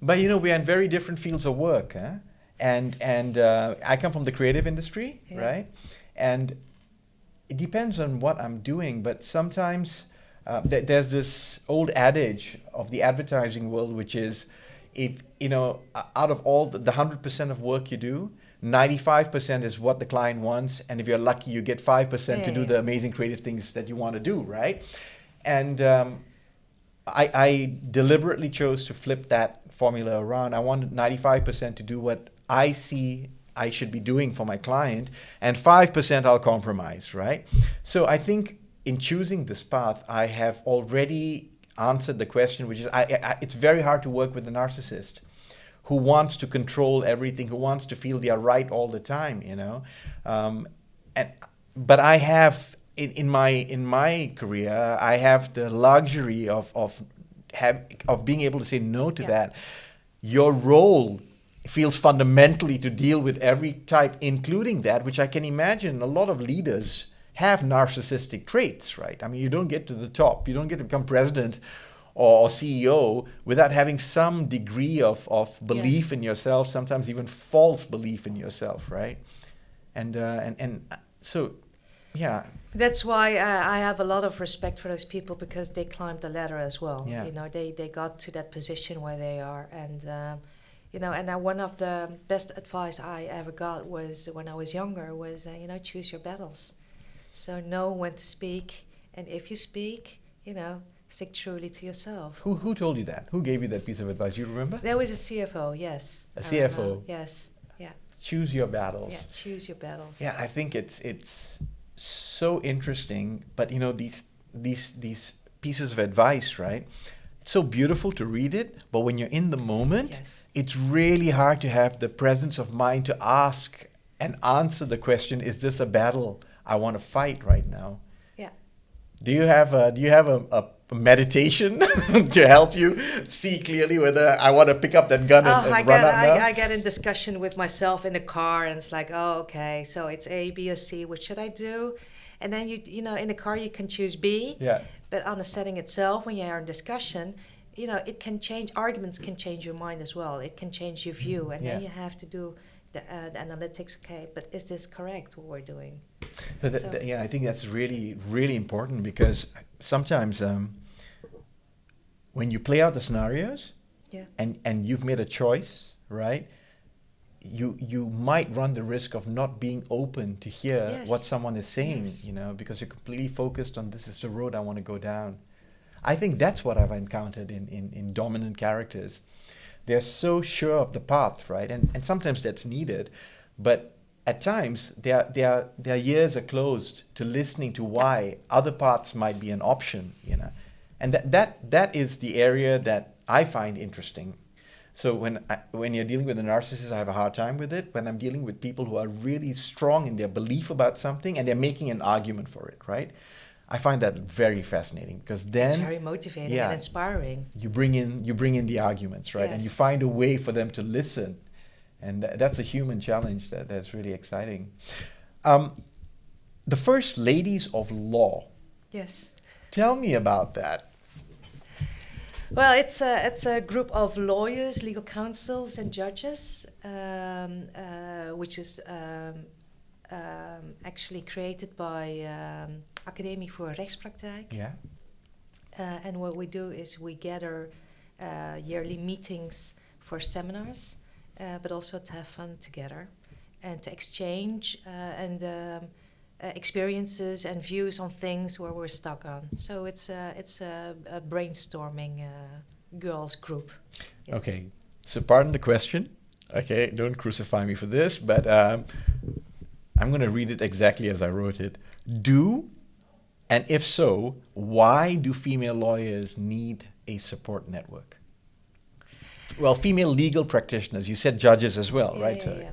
But we are in very different fields of work, huh? And I come from the creative industry, right? And it depends on what I'm doing, but sometimes there's this old adage of the advertising world, which is, if out of all the 100% of work you do, 95% is what the client wants, and if you're lucky, you get 5% to do the amazing creative things that you want to do, right? And I deliberately chose to flip that formula around. I wanted 95% to do what I see I should be doing for my client, and 5% I'll compromise, right? So I think in choosing this path, I have already answered the question, which is it's very hard to work with a narcissist who wants to control everything, who wants to feel they are right all the time, but I have in my career, I have the luxury of being able to say no to that. Your role feels fundamentally to deal with every type, including that, which I can imagine a lot of leaders have narcissistic traits, right? I mean, you don't get to the top, you don't get to become president or CEO without having some degree of belief in yourself, sometimes even false belief in yourself, right? And so, yeah. That's why I have a lot of respect for those people, because they climbed the ladder as well. Yeah. They got to that position where they are, and and one of the best advice I ever got was when I was younger was choose your battles. So know when to speak, and if you speak, stick truly to yourself. Who told you that? Who gave you that piece of advice? You remember? There was a CFO, yes. A CFO? Yes, yeah. Choose your battles. Yeah, choose your battles. Yeah, I think it's so interesting, but these pieces of advice, right? It's so beautiful to read it, but when you're in the moment, it's really hard to have the presence of mind to ask and answer the question, is this a battle I want to fight right now? Yeah. Do you have a meditation to help you see clearly whether I want to pick up that gun and run up now? I get in discussion with myself in the car, and it's like, oh, okay, so it's A, B, or C. What should I do? And then in the car you can choose B. Yeah. But on the setting itself, when you are in discussion, it can change. Arguments can change your mind as well. It can change your view, and then you have to do the analytics. Okay, but is this correct what we're doing? I think that's really, really important, because sometimes when you play out the scenarios, and you've made a choice, right? You might run the risk of not being open to hear what someone is saying, because you're completely focused on, this is the road I want to go down. I think that's what I've encountered in dominant characters. They're so sure of the path, right? And sometimes that's needed, but at times their ears are closed to listening to why other paths might be an option, And that is the area that I find interesting. So when you're dealing with a narcissist, I have a hard time with it. When I'm dealing with people who are really strong in their belief about something and they're making an argument for it, right? I find that very fascinating, because then it's very motivating and inspiring. You bring in the arguments, right? And you find a way for them to listen, and that's a human challenge that's really exciting. The First Ladies of Law. Yes. Tell me about that. Well, it's a group of lawyers, legal counsels, and judges, which is actually created by Academie voor Rechtspraktijk. Yeah. And what we do is we gather yearly meetings for seminars, but also to have fun together and to exchange experiences and views on things where we're stuck on. So it's a brainstorming girls group. Yes. Okay, so pardon the question. Okay, don't crucify me for this, but I'm going to read it exactly as I wrote it. And if so, why do female lawyers need a support network? Well, female legal practitioners, you said judges as well, right? Yeah.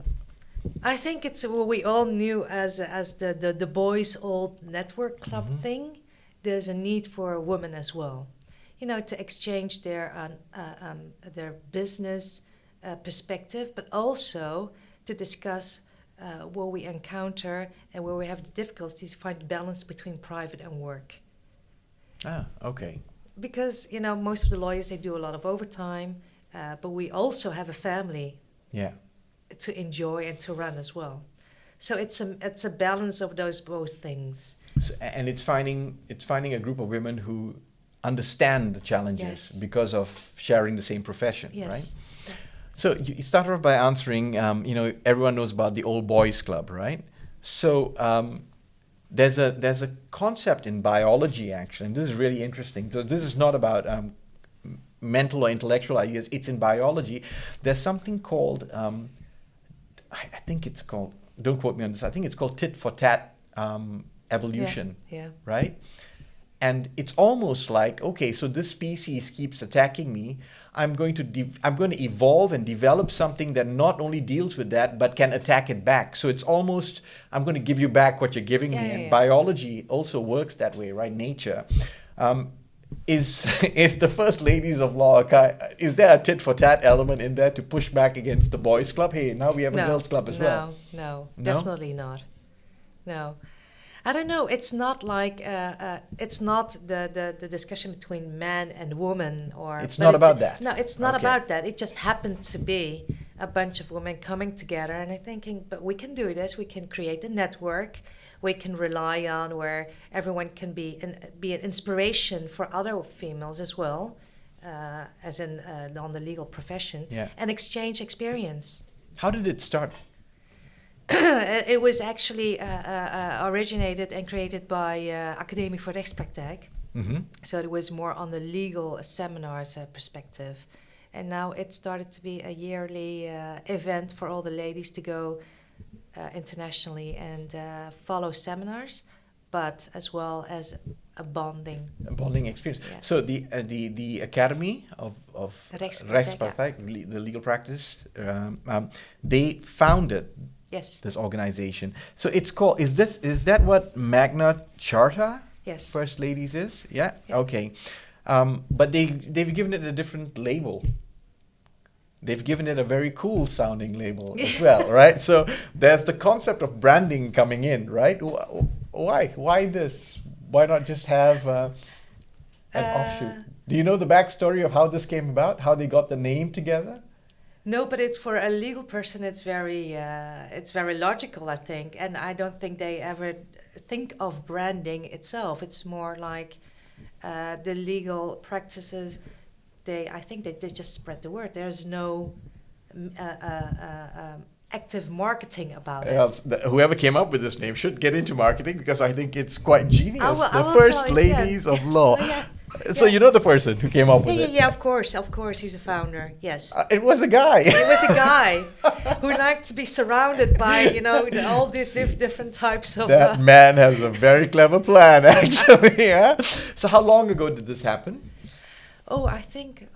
I think it's what we all knew as the boys' old network club thing. There's a need for women as well, to exchange their business perspective, but also to discuss what we encounter and where we have the difficulties to find balance between private and work. Ah, okay. Because most of the lawyers, they do a lot of overtime, but we also have a family Yeah. to enjoy and to run as well. So it's a balance of those both things. So, and it's finding a group of women who understand the challenges Yes. because of sharing the same profession, Yes. right? So you started off by answering, everyone knows about the old boys club, right? So there's a concept in biology, actually, and this is really interesting. So this is not about mental or intellectual ideas. It's in biology. There's something called, I think it's called, don't quote me on this, I think it's called tit for tat evolution, Yeah. right? And it's almost like, okay, so this species keeps attacking me. I'm going to evolve and develop something that not only deals with that, but can attack it back. So it's almost, I'm going to give you back what you're giving me. And biology also works that way, right? Nature. Is the first ladies of law, is there a tit for tat element in there to push back against the boys club? Hey, now we have a girls club as well. No, definitely not. No. I don't know. It's not like it's not the discussion between man and woman, or it's not about that. No, it's not about that. It just happened to be a bunch of women coming together and thinking, but we can do this. We can create a network. We can rely on where everyone can be an inspiration for other females as well, as in on the legal profession, and exchange experience. How did it start? It was actually originated and created by Academie voor Rechtspraktijk. So it was more on the legal seminars perspective. And now it started to be a yearly event for all the ladies to go internationally and follow seminars, but as well as a bonding experience. Yeah. So the Academy of Rechtspraktijk, the legal practice, they founded this organization. So it's called, is that what Magna Charta? Yes. First Ladies is? Yeah? Okay. But they've given it a different label. They've given it a very cool sounding label as well, right? So there's the concept of branding coming in, right? Why? Why this? Why not just have an offshoot? Do you know the backstory of how this came about? How they got the name together? No, but it's for a legal person. It's very logical, I think, and I don't think they ever think of branding itself. It's more like the legal practices. I think they just spread the word. There's no active marketing about it. Whoever came up with this name should get into marketing, because I think it's quite genius. I will First Ladies of Law. So you know the person who came up with it? Yeah, of course. He's a founder, yes. It was a guy. It was a guy who liked to be surrounded by, all these different types of... That man has a very clever plan, actually. Yeah? So how long ago did this happen? I think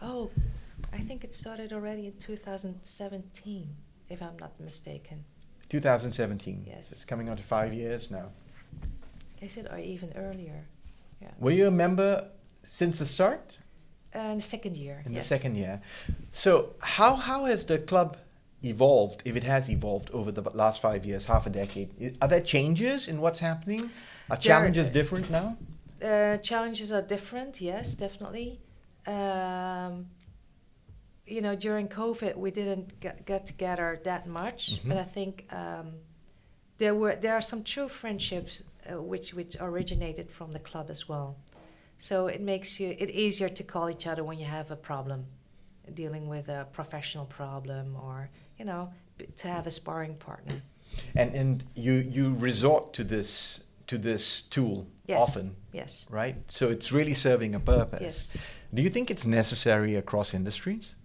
it started already in 2017, if I'm not mistaken. 2017? Yes. It's coming on to 5 years now. I said, or even earlier. Yeah. Were you a member since the start? In the second year. In the second year. So how has the club evolved, if it has evolved over the last 5 years, half a decade? Are there changes in what's happening? Are challenges different now? Challenges are different, yes, definitely. During COVID, we didn't get together that much, but I think there are some true friendships which originated from the club as well. So it makes it easier to call each other when you have a problem, dealing with a professional problem, or to have a sparring partner. And you resort to this tool often. Yes. Right? So it's really serving a purpose. Yes. Do you think it's necessary across industries?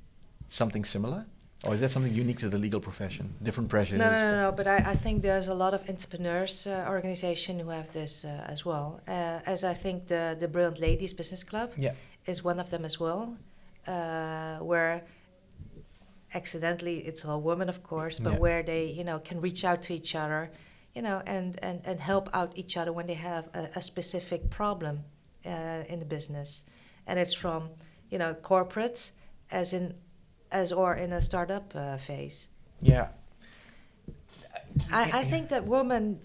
Something similar? Or is that something unique to the legal profession? Different pressures? No. But I think there's a lot of entrepreneurs organization who have this as well. As I think the Brilliant Ladies Business Club is one of them as well, where accidentally, it's all women, of course, but Yeah. where they, can reach out to each other, and help out each other when they have a specific problem in the business. And it's from, corporate or in a startup phase. Yeah. I think that women,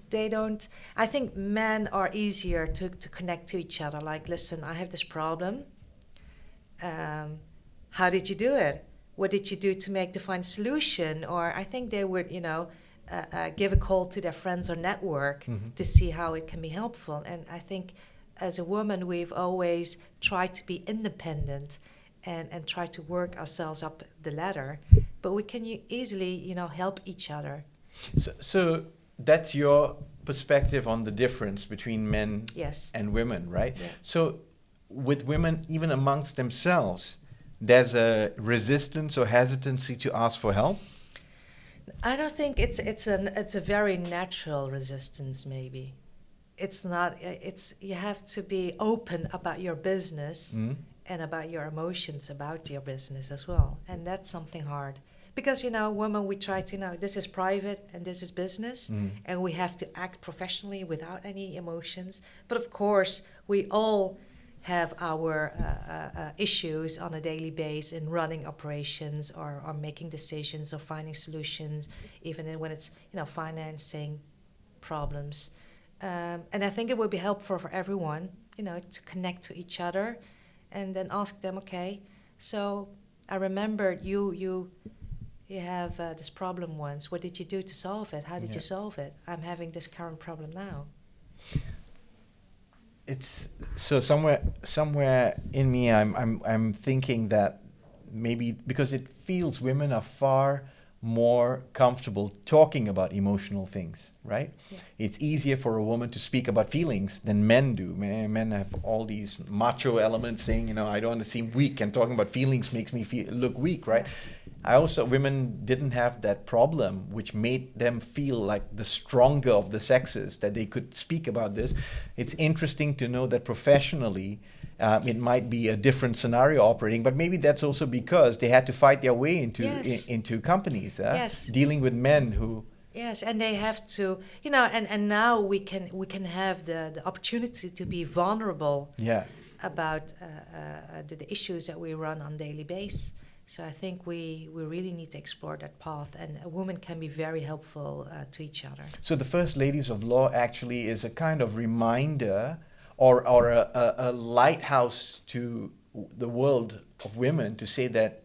I think men are easier to connect to each other. Like, listen, I have this problem. How did you do it? What did you do to find a solution? Or I think they would, give a call to their friends or network to see how it can be helpful. And I think as a woman, we've always tried to be independent and try to work ourselves up the ladder. But we can easily, help each other. So that's your perspective on the difference between men Yes. and women, right? Yeah. So with women, even amongst themselves, there's a resistance or hesitancy to ask for help? I don't think it's a very natural resistance. Maybe it's not. You have to be open about your business and about your emotions about your business as well, and that's something hard. Because, women, we try to, this is private and this is business, and we have to act professionally without any emotions. But of course, we all have our issues on a daily basis in running operations or making decisions or finding solutions, even when it's, financing problems. And I think it would be helpful for everyone, to connect to each other and then ask them, okay, so I remember you have this problem once. What did you do to solve it? How did you solve it? I'm having this current problem now. It's so somewhere in me, I'm thinking that maybe because it feels women are far more comfortable talking about emotional things, right? Yeah. It's easier for a woman to speak about feelings than men do. Men have all these macho elements saying, I don't want to seem weak, and talking about feelings makes me look weak, right? Women didn't have that problem, which made them feel like the stronger of the sexes, that they could speak about this. It's interesting to know that professionally, it might be a different scenario operating, but maybe that's also because they had to fight their way into companies, dealing with men who. Yes, and they have to, and now we can have the opportunity to be vulnerable about the issues that we run on daily basis. So I think we really need to explore that path, and a woman can be very helpful to each other. So the First Ladies of Law actually is a kind of reminder or a lighthouse to the world of women to say that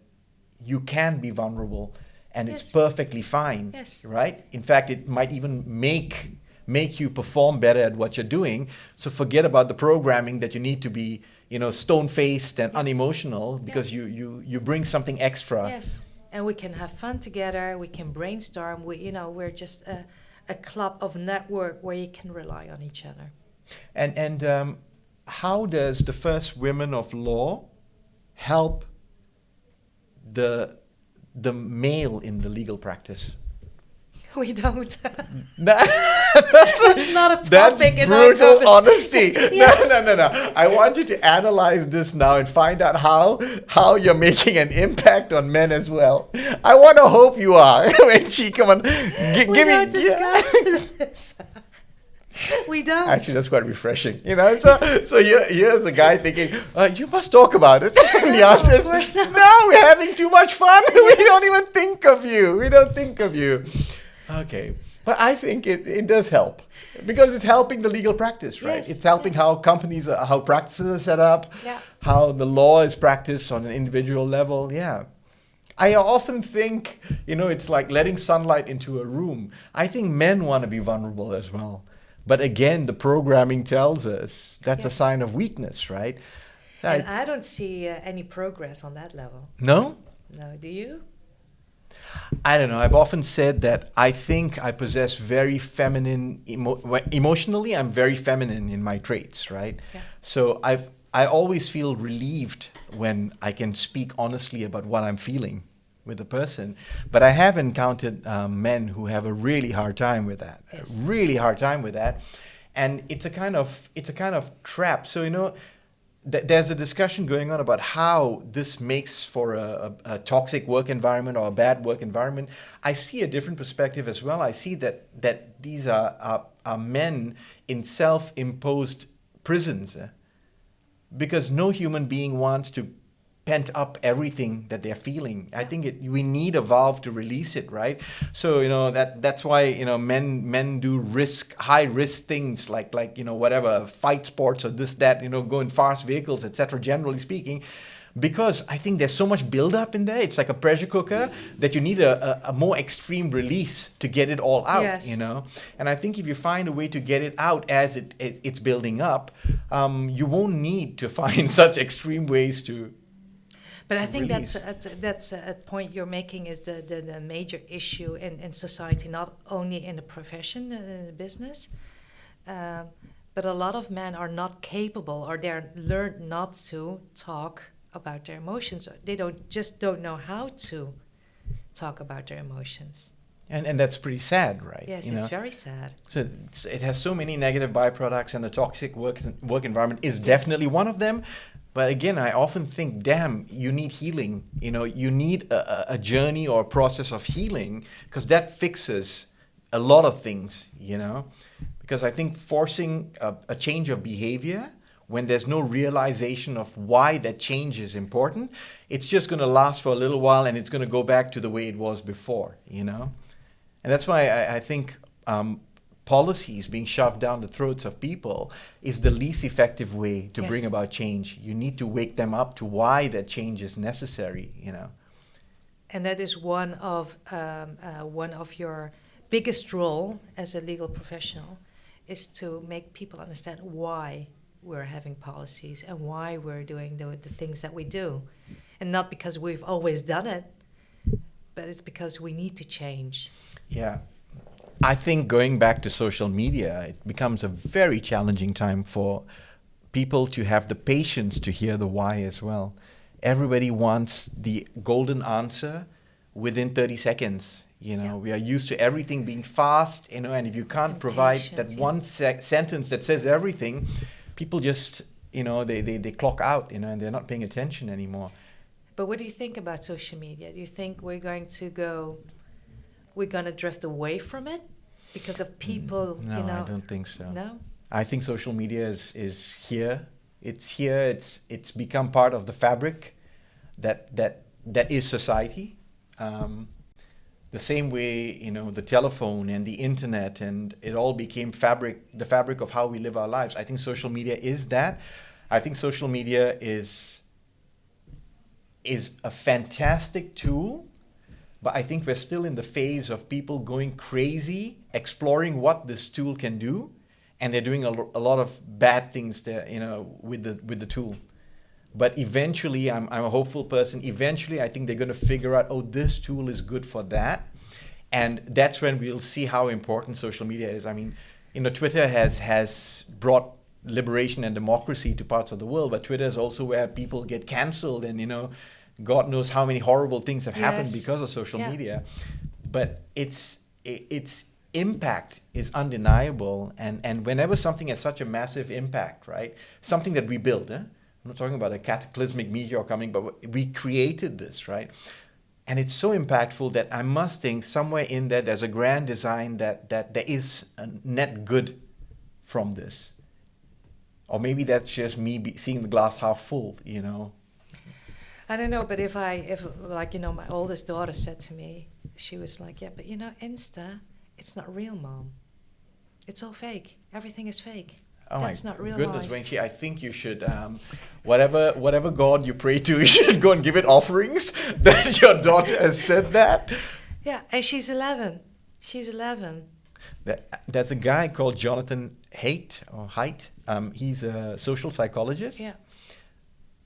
you can be vulnerable and it's perfectly fine, right? In fact, it might even make you perform better at what you're doing. So forget about the programming that you need to be stone-faced and unemotional because you bring something extra. Yes, and we can have fun together. We can brainstorm. We're just a club of network where you can rely on each other. And how does the First Women of Law help the male in the legal practice? We don't. That's not a topic. That's in our brutal honesty. Yes. No. I want you to analyze this now and find out how you're making an impact on men as well. I want to hope you are. Weng Chie, come on. We don't discuss this. We don't. Actually, that's quite refreshing. So here's a guy thinking, you must talk about it. And the answer is, no, we're having too much fun. We don't even think of you. We don't think of you. Okay. But I think it does help because it's helping the legal practice, right? It's helping how companies, how practices are set up, how the law is practiced on an individual level. Yeah. I often think, it's like letting sunlight into a room. I think men want to be vulnerable as well. But again, the programming tells us that's a sign of weakness, right? And I don't see any progress on that level. No? No, do you? I don't know. I've often said that I think I possess very feminine, emotionally, I'm very feminine in my traits, right? Yeah. So I always feel relieved when I can speak honestly about what I'm feeling with a person. But I have encountered men who have a really hard time with that, And it's a kind of trap. So, there's a discussion going on about how this makes for a toxic work environment or a bad work environment. I see a different perspective as well. I see that these are men in self-imposed prisons, because no human being wants to pent up everything that they're feeling. I think we need a valve to release it, right? So that's why men do high risk things like whatever, fight sports or this that, go in fast vehicles, etc. Generally speaking, because I think there's so much buildup in there. It's like a pressure cooker that you need a more extreme release to get it all out. Yes. And I think if you find a way to get it out as it's building up, you won't need to find such extreme ways to. But I think release. that's a point you're making is the major issue in society, not only in the profession, in the business, but a lot of men are not capable, or they're learned not to talk about their emotions. They don't know how to talk about their emotions. And that's pretty sad, right? Yes, it's very sad. So it has so many negative byproducts, and the toxic work environment is definitely one of them. But again, I often think, damn, you need healing. You need a journey or a process of healing, because that fixes a lot of things, Because I think forcing a change of behavior when there's no realization of why that change is important, it's just going to last for a little while, and it's going to go back to the way it was before, And that's why I think policies being shoved down the throats of people is the least effective way to bring about change. You need to wake them up to why that change is necessary, And that is one of your biggest role as a legal professional, is to make people understand why we're having policies and why we're doing the things that we do. And not because we've always done it, but it's because we need to change. Yeah. I think going back to social media, it becomes a very challenging time for people to have the patience to hear the why as well. Everybody wants the golden answer within 30 seconds. We are used to everything being fast, and if you can't provide that one sentence that says everything, people just, they clock out, and they're not paying attention anymore. But what do you think about social media? Do you think we're going to drift away from it because of people? No, I don't think so. No? I think social media is here. It's here. It's become part of the fabric that is society. The same way, the telephone and the internet, and it all became the fabric of how we live our lives. I think social media is that. I think social media is a fantastic tool, but I think we're still in the phase of people going crazy, exploring what this tool can do, and they're doing a lot of bad things there, with the tool. But eventually, I'm a hopeful person. Eventually, I think they're going to figure out, this tool is good for that. And that's when we'll see how important social media is. I mean, Twitter has brought liberation and democracy to parts of the world, but Twitter is also where people get canceled, and, God knows how many horrible things have happened because of social media. But its impact is undeniable. And whenever something has such a massive impact, right, something that we build, I'm not talking about a cataclysmic meteor coming, but we created this, right? And it's so impactful that I must think somewhere in there, there's a grand design that there is a net good from this. Or maybe that's just me seeing the glass half full, I don't know, but if my oldest daughter said to me, she was like, yeah, but Insta, it's not real, Mom. It's all fake. Everything is fake. Oh, that's not real goodness, life. Weng Chie, I think you should, whatever God you pray to, you should go and give it offerings that your daughter has said that. Yeah, and she's 11. There's a guy called Jonathan Haidt. He's a social psychologist. Yeah.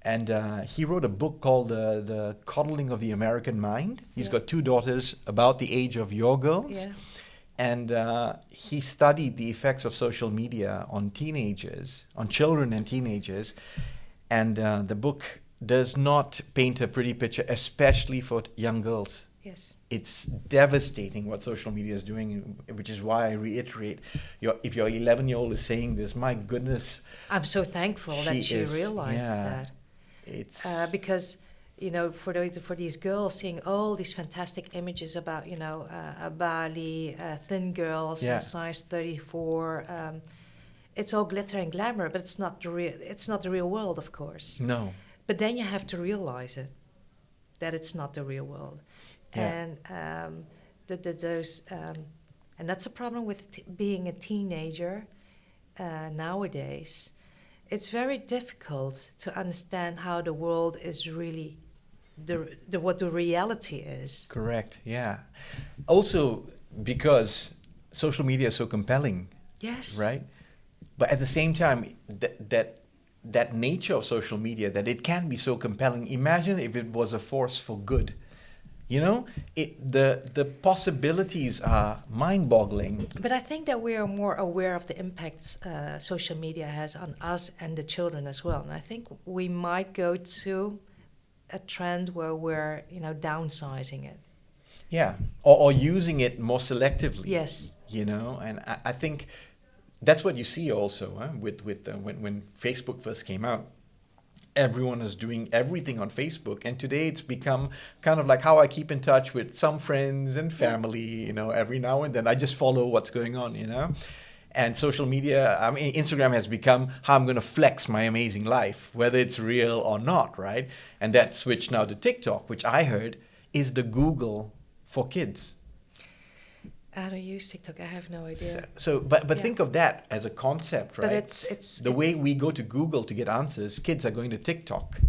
And he wrote a book called The Coddling of the American Mind. He's got 2 daughters about the age of your girls. Yeah. And he studied the effects of social media on teenagers, on children and teenagers. And the book does not paint a pretty picture, especially for young girls. Yes. It's devastating what social media is doing, which is why I reiterate, if your 11-year-old is saying this, my goodness. I'm so thankful that she realizes that. It's because, for these girls seeing all these fantastic images about, Bali, thin girls, size 34, it's all glitter and glamour, but it's not the real world, of course. No. But then you have to realize it, that it's not the real world. Yeah. And and that's a problem with being a teenager nowadays. It's very difficult to understand how the world is really, what the reality is. Correct, yeah. Also, because social media is so compelling. Yes. Right? But at the same time, that nature of social media, that it can be so compelling. Imagine if it was a force for good. The possibilities are mind-boggling. But I think that we are more aware of the impacts social media has on us and the children as well. And I think we might go to a trend where we're, downsizing it. Yeah, or using it more selectively. Yes. And I think that's what you see also when Facebook first came out. Everyone is doing everything on Facebook, and today it's become kind of like how I keep in touch with some friends and family, every now and then. I just follow what's going on, And social media, Instagram has become how I'm going to flex my amazing life, whether it's real or not, right? And that switched now to TikTok, which I heard is the Google for kids. I don't use TikTok. I have no idea. But think of that as a concept, right? But it's the way we go to Google to get answers. Kids are going to TikTok,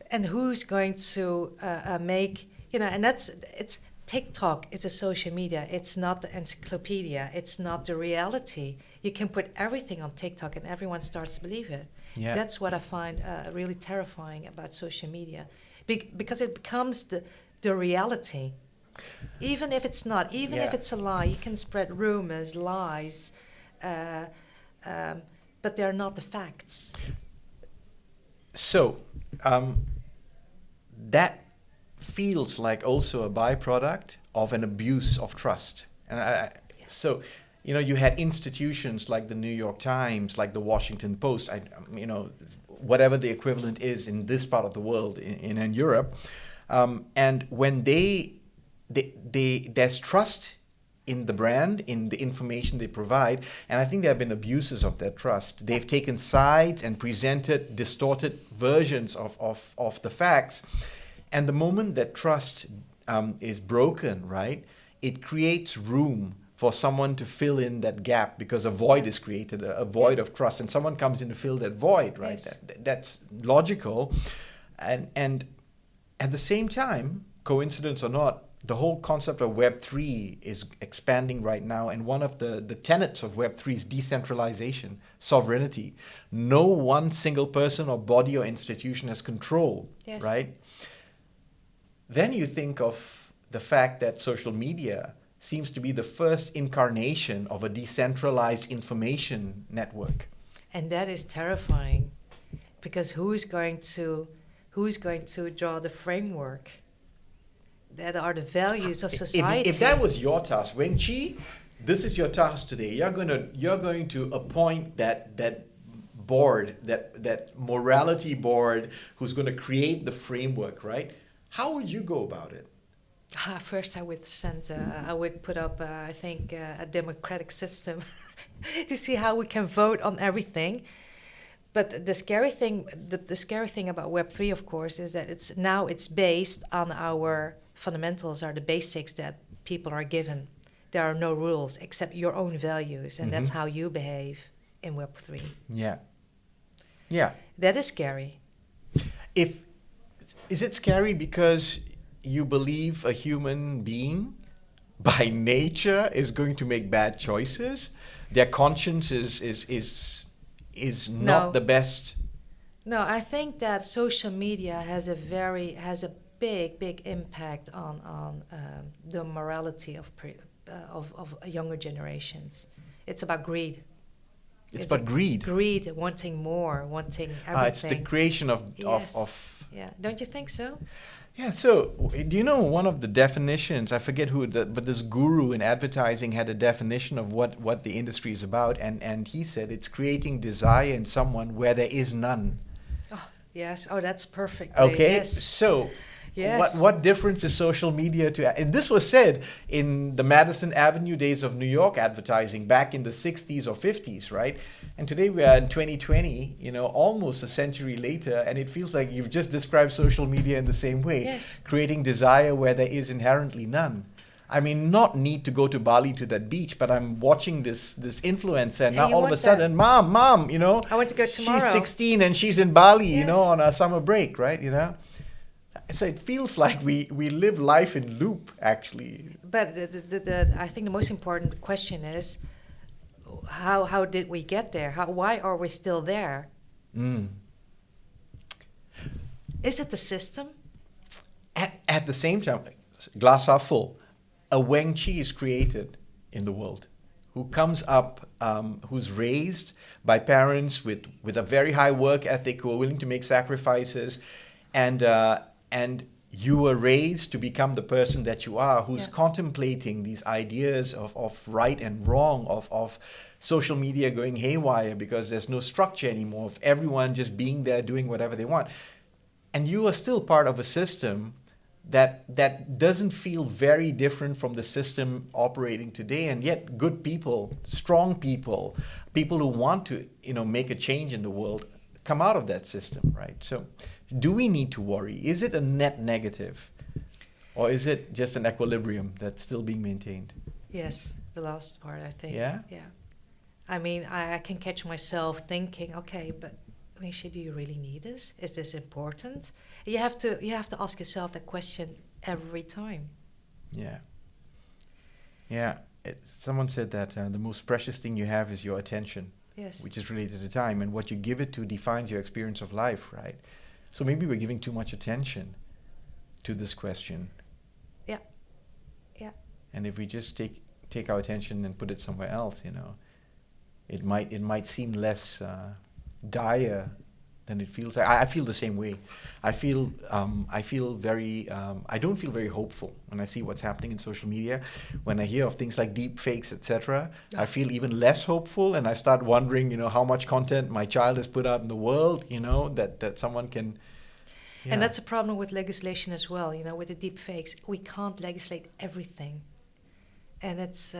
And who's going to make And it's TikTok is a social media. It's not the encyclopedia. It's not the reality. You can put everything on TikTok, and everyone starts to believe it. Yeah. That's what I find really terrifying about social media, because it becomes the reality. Even if it's not, if it's a lie, you can spread rumors, lies, but they're not the facts. So, that feels like also a byproduct of an abuse of trust. And so, you had institutions like the New York Times, like the Washington Post, whatever the equivalent is in this part of the world, in Europe, and when there's trust in the brand, in the information they provide, and I think there have been abuses of that trust. They've taken sides and presented distorted versions of the facts, and the moment that trust is broken, right, it creates room for someone to fill in that gap, because a void is created, a void of trust, and someone comes in to fill that void, right? Yes. That's logical, and at the same time, coincidence or not, the whole concept of Web3 is expanding right now, and one of the tenets of Web3 is decentralization, sovereignty. No one single person or body or institution has control, Yes. right? Then you think of the fact that social media seems to be the first incarnation of a decentralized information network. And that is terrifying, because who's going to draw the framework? That are the values of society. If that was your task, Weng Chie, this is your task today. You're going to appoint that board, that morality board, who's going to create the framework, right? How would you go about it? First, I would put up, I think, a democratic system to see how we can vote on everything. But the scary thing about Web3, of course, is that it's based on our fundamentals, are the basics that people are given. There are no rules except your own values, and that's how you behave in Web3. Yeah. Yeah. That is scary. Is it scary because you believe a human being by nature is going to make bad choices? Their conscience is not the best. No, I think that social media has a big impact on the morality of younger generations. It's about greed. It's about greed. Greed, wanting more, wanting everything. It's the creation of Yeah, don't you think so? Yeah, so do you know one of the definitions, I forget who, but this guru in advertising had a definition of what the industry is about, and he said it's creating desire in someone where there is none. Oh, yes. Oh, that's perfect. Okay, Yes. so Yes. what difference is social media to, and this was said in the Madison Avenue days of New York advertising back in the 60s or 50s, right? And today we are in 2020, almost a century later, and it feels like you've just described social media in the same way. Yes. Creating desire where there is inherently none. I mean, not need to go to Bali to that beach, but I'm watching this influencer, and now all of a sudden, mom, I want to go tomorrow. She's 16 and she's in Bali, Yes. on a summer break, right? So it feels like we live life in loop, actually. But I think the most important question is, how did we get there? Why are we still there? Is it the system? At the same time, glass half full, a Weng Chie is created in the world who comes up, who's raised by parents with a very high work ethic, who are willing to make sacrifices, and you were raised to become the person that you are, who's contemplating these ideas of right and wrong, of social media going haywire because there's no structure anymore, of everyone just being there doing whatever they want. And you are still part of a system that doesn't feel very different from the system operating today, and yet good people, strong people who want to make a change in the world come out of that system, right? So do we need to worry? Is it a net negative, or is it just an equilibrium that's still being maintained? Yes, the last part, I think. Yeah? Yeah. I mean, I can catch myself thinking, okay, but Weng Chie, do you really need this? Is this important? You have to ask yourself that question every time. Yeah. Yeah. Someone said that the most precious thing you have is your attention. Yes. Which is related to time, and what you give it to defines your experience of life, right? So maybe we're giving too much attention to this question. Yeah. Yeah. And if we just take our attention and put it somewhere else, it might seem less dire than it feels. I feel the same way. I feel very. I don't feel very hopeful when I see what's happening in social media. When I hear of things like deep fakes, etc., I feel even less hopeful, and I start wondering, how much content my child has put out in the world, that someone can. Yeah. And that's a problem with legislation as well. With the deep fakes, we can't legislate everything, and it's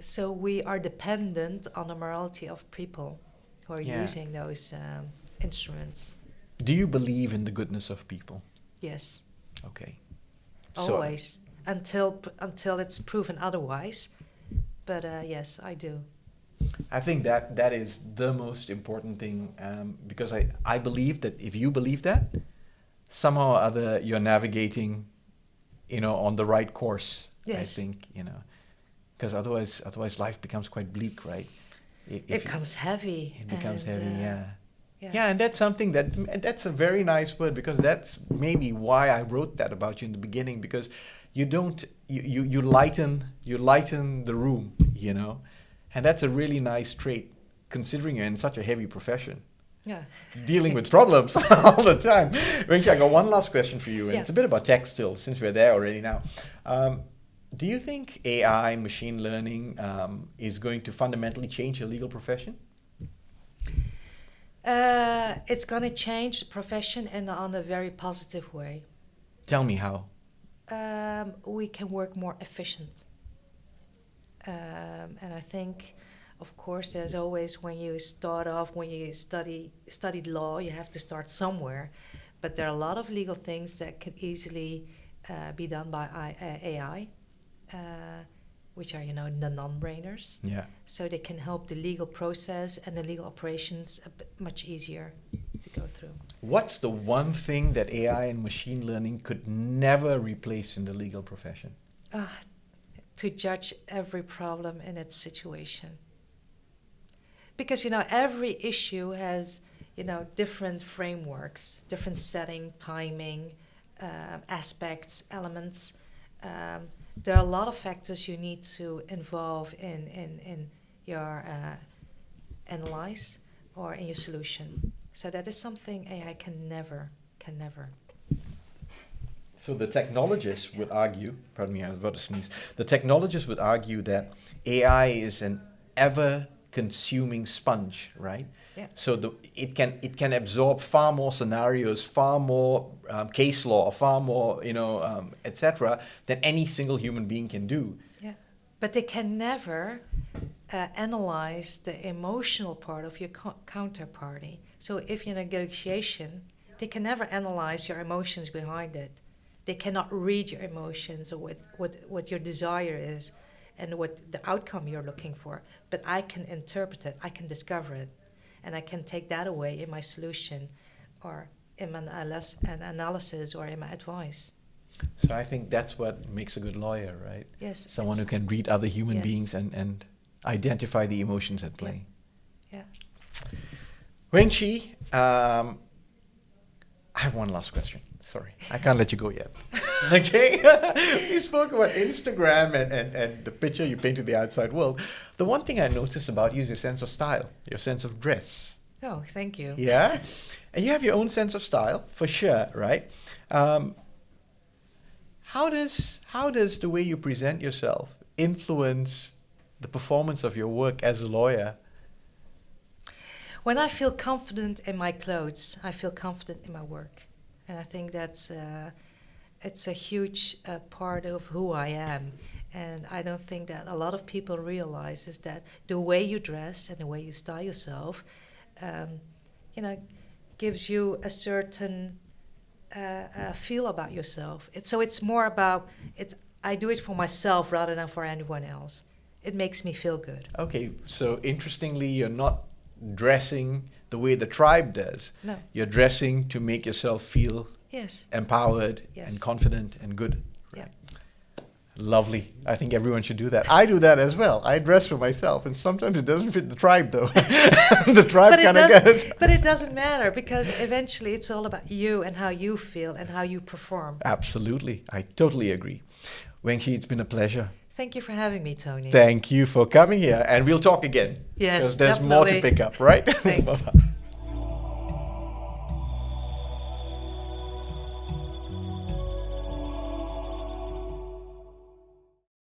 so we are dependent on the morality of people who are using those instruments. Do you believe in the goodness of people? Yes. Okay. Always, until it's proven otherwise. But yes, I do. I think that is the most important thing, because I believe that if you believe that, somehow or other you're navigating, on the right course. Yes. I think, because otherwise life becomes quite bleak, right? It becomes heavy. It becomes heavy, yeah. Yeah, and that's something that's a very nice word, because that's maybe why I wrote that about you in the beginning, because you lighten the room, and that's a really nice trait, considering you're in such a heavy profession. Yeah. Dealing with problems all the time. Weng Chie, I got one last question for you, and it's a bit about tech still, since we're there already now. Do you think AI, machine learning, is going to fundamentally change the legal profession? It's going to change the profession in a very positive way. Tell me how. We can work more efficient. And I think, of course, there's always, when you studied law, you have to start somewhere. But there are a lot of legal things that can easily be done by AI, which are, the non-brainers. Yeah. So they can help the legal process and the legal operations a bit much easier to go through. What's the one thing that AI and machine learning could never replace in the legal profession? To judge every problem in its situation. Because, every issue has, different frameworks, different setting, timing, aspects, elements. There are a lot of factors you need to involve in your analyze, or in your solution. So that is something AI can never. So the technologists would argue, pardon me, I was about to sneeze. The technologists would argue that AI is an ever-consuming sponge, right? Yeah. So it can absorb far more scenarios, far more case law, far more etc. than any single human being can do. Yeah, but they can never analyze the emotional part of your counterparty. So if you're in a negotiation, they can never analyze your emotions behind it. They cannot read your emotions or what your desire is and what the outcome you're looking for. But I can interpret it, I can discover it, and I can take that away in my solution or in my analysis or in my advice. So I think that's what makes a good lawyer, right? Yes. Someone who can read other human yes. beings and identify the emotions at play. Yeah. Weng Chie, I have one last question. Sorry, I can't let you go yet. Okay? We spoke about Instagram and the picture you paint of the outside world. The one thing I noticed about you is your sense of style, your sense of dress. Oh, thank you. Yeah? And you have your own sense of style, for sure, right? How does the way you present yourself influence the performance of your work as a lawyer? When I feel confident in my clothes, I feel confident in my work. And I think it's a huge part of who I am. And I don't think that a lot of people realize is that the way you dress and the way you style yourself, gives you a certain feel about yourself. It's more about I do it for myself rather than for anyone else. It makes me feel good. Okay, so interestingly, you're not dressing the way the tribe does. No. You're dressing to make yourself feel Yes. empowered Yes. and confident and good. Yeah. Right. Lovely. I think everyone should do that. I do that as well. I dress for myself, and sometimes it doesn't fit the tribe, though. The tribe kind of goes. But it doesn't matter, because eventually it's all about you and how you feel and how you perform. Absolutely. I totally agree. Weng Chie, it's been a pleasure. Thank you for having me, Tony. Thank you for coming here, and we'll talk again. Yes, there's more to definitely. pick up, right? Thanks. Bye-bye.